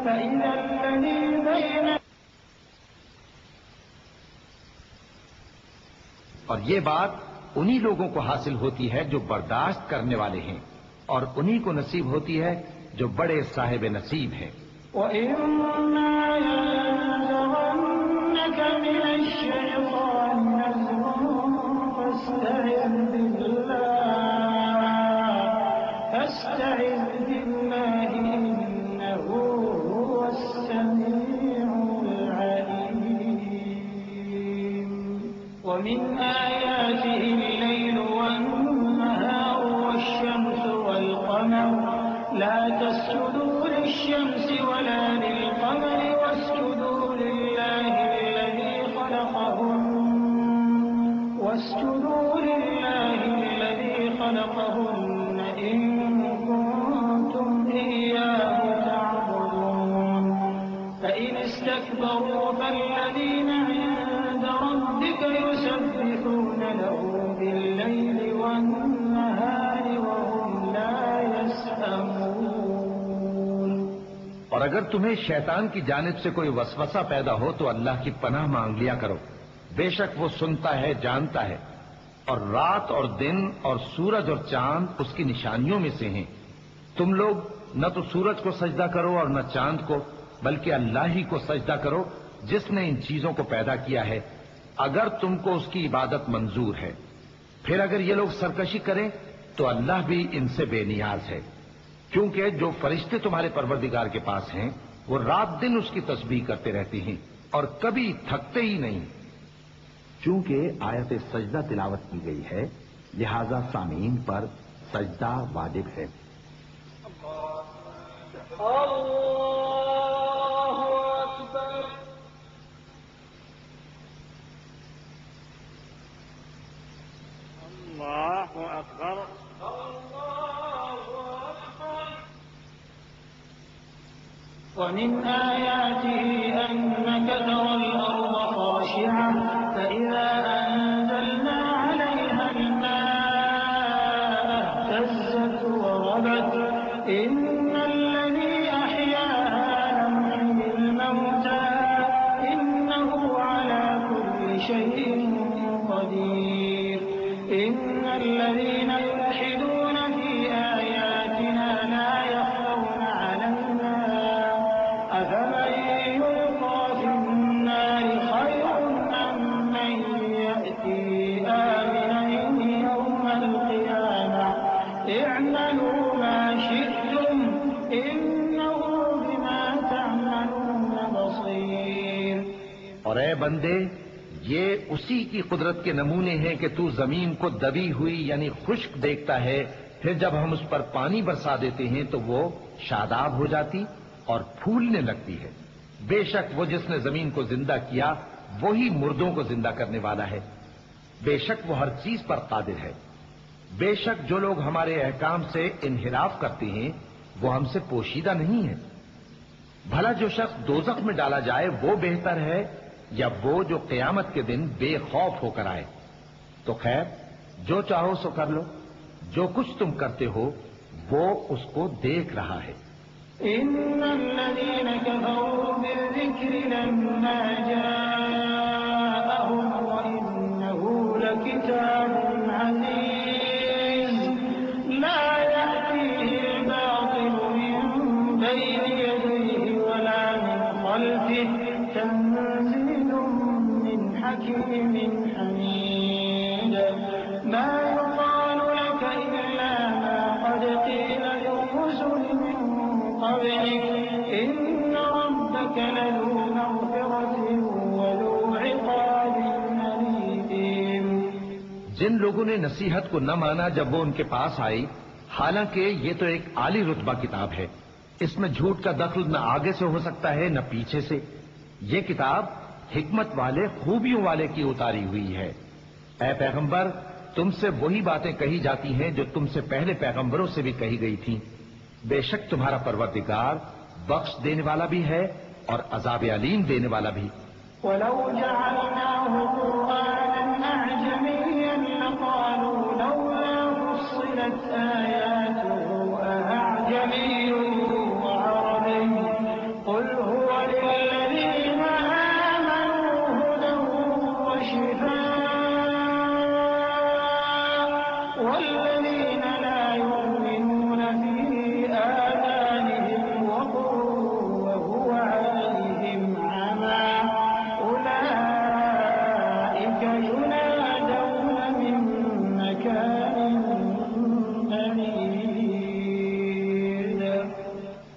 فإذا الذي بين اور یہ بات انہی لوگوں کو حاصل ہوتی ہے جو برداشت کرنے والے ہیں، اور انہی کو نصیب ہوتی ہے جو بڑے صاحب نصیب ہیں۔ وَإِمَّا يَنزَغَنَّكَ مِنَ الشَّيْطَانِ نَزْغٌ فَاسْتَعِذْ بِاللَّهِ إِنَّهُ هُوَ السَّمِيعُ الْعَلِيمُ وَمِنْ آيَاتِهِ اللَّيْلُ وَالنَّهَارُ وَالشَّمْسُ وَالْقَمَرُ لَا تَسْجُدُوا لِلشَّمْسِ وَلَا لِلْقَمَرِ وَاسْجُدُوا لِلَّهِ الَّذِي خَلَقَهُنَّ إِن كُنتُمْ إِيَّاهُ تَعْبُدُونَ فَإِنِ اسْتَكْبَرُوا فَالَّذِينَ عِندَ رَبِّكَ يُسَبِّحُونَ لَهُ بِاللَّيْلِ وَالنَّهَارِ وَهُمْ لَا يَسْأَمُونَ۔ اور اگر تمہیں شیطان کی جانب سے کوئی وسوسہ پیدا ہو تو اللہ کی پناہ مانگ لیا کرو، بے شک وہ سنتا ہے، جانتا ہے۔ اور رات اور دن اور سورج اور چاند اس کی نشانیوں میں سے ہیں۔ تم لوگ نہ تو سورج کو سجدہ کرو اور نہ چاند کو، بلکہ اللہ ہی کو سجدہ کرو جس نے ان چیزوں کو پیدا کیا ہے، اگر تم کو اس کی عبادت منظور ہے۔ پھر اگر یہ لوگ سرکشی کریں تو اللہ بھی ان سے بے نیاز ہے، کیونکہ جو فرشتے تمہارے پروردگار کے پاس ہیں وہ رات دن اس کی تسبیح کرتے رہتے ہیں اور کبھی تھکتے ہی نہیں۔ چونکہ آیت سجدہ تلاوت کی گئی ہے لہذا سامعین پر سجدہ واجب ہے۔ اللہ اکبر۔ ومن آياته أنك ترى الأرض خاشعة فإذا أنزلنا عليها الماء اهتزت وربت إن الذي أحياها لمحيي الموتى إنه على كل شيء قدير إن الذين يلحدون في آياتنا لا يخفون علينا أفمن يلقى في النار خير أم من يأتي آمنا يوم القيامة اعملوا ما شئتم إنه بما تعملون بصير. اور اے بندے، یہ اسی کی قدرت کے نمونے ہیں کہ تو زمین کو دبی ہوئی یعنی خشک دیکھتا ہے، پھر جب ہم اس پر پانی برسا دیتے ہیں تو وہ شاداب ہو جاتی اور پھولنے لگتی ہے. بے شک وہ جس نے زمین کو زندہ کیا وہی مردوں کو زندہ کرنے والا ہے. بے شک وہ ہر چیز پر قادر ہے. بے شک جو لوگ ہمارے احکام سے انحراف کرتے ہیں وہ ہم سے پوشیدہ نہیں ہیں. بھلا جو شخص دوزخ میں ڈالا جائے وہ بہتر ہے یا وہ جو قیامت کے دن بے خوف ہو کر آئے؟ تو خیر، جو چاہو سو کر لو، جو کچھ تم کرتے ہو وہ اس کو دیکھ رہا ہے. إن الذين كفروا بالذكر لما جاءهم وإنه لكتاب عزيز لا يأتيه الباطل من بين يديه ولا من خلفه تنزيل من حكيم حميد. ما يقال لك إلا ما قد قيل للرسل من قبلك إن ربك لذو مغفرة وذو عقاب أليم. جن لوگوں نے نصیحت کو نہ مانا جب وہ ان کے پاس آئی، حالانکہ یہ تو ایک عالی رتبہ کتاب ہے، اس میں جھوٹ کا دخل نہ آگے سے ہو سکتا ہے نہ پیچھے سے. یہ کتاب حکمت والے خوبیوں والے کی اتاری ہوئی ہے. اے پیغمبر، تم سے وہی باتیں کہی جاتی ہیں جو تم سے پہلے پیغمبروں سے بھی کہی گئی تھیں. بے شک تمہارا پروردگار بخش دینے والا بھی ہے اور عذاب علیم دینے والا بھی. ولو جعلناه قرآنا أعجميا لقالوا لولا فصلت آياته أأعجمي وعربي قل هو للذين آمنوا هدى وشفاء والذين لا يؤمنون في آذانهم وقر وهو عليهم عمى أولئك ينادون من مكان بعيد.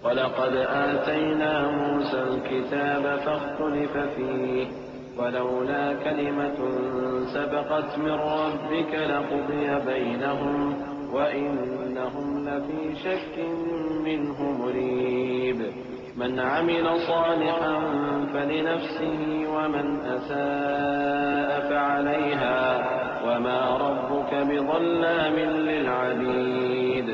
ولقد آتينا موسى الكتاب فاختلف فيه ولولا كلمة سبقت من ربك لقضي بينهم وإنهم لفي شك منه مريب. من عمل صالحا فلنفسه ومن أساء فعليها وما ربك بظلام للعبيد.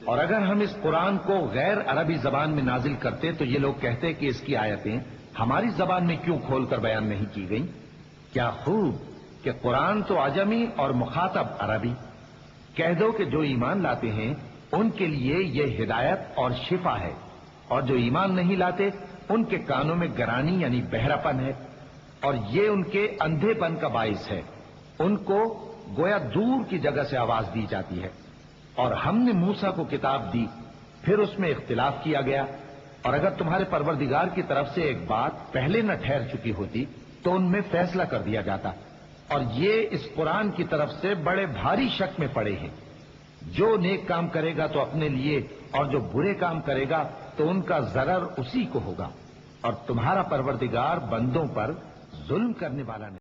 اور اگر ہم اس قرآن کو غیر عربی زبان میں نازل کرتے تو یہ لوگ کہتے کہ اس کی آیتیں ہماری زبان میں کیوں کھول کر بیان نہیں کی گئیں؟ کیا خوب کہ قرآن تو عجمی اور مخاطب عربی. کہہ دو کہ جو ایمان لاتے ہیں ان کے لیے یہ ہدایت اور شفا ہے، اور جو ایمان نہیں لاتے ان کے کانوں میں گرانی یعنی بہراپن ہے، اور یہ ان کے اندھے پن کا باعث ہے. ان کو گویا دور کی جگہ سے آواز دی جاتی ہے. اور ہم نے موسیٰ کو کتاب دی، پھر اس میں اختلاف کیا گیا، اور اگر تمہارے پروردگار کی طرف سے ایک بات پہلے نہ ٹھہر چکی ہوتی تو ان میں فیصلہ کر دیا جاتا. اور یہ اس قرآن کی طرف سے بڑے بھاری شک میں پڑے ہیں. جو نیک کام کرے گا تو اپنے لیے، اور جو برے کام کرے گا تو ان کا ضرر اسی کو ہوگا. اور تمہارا پروردگار بندوں پر ظلم کرنے والا نہیں.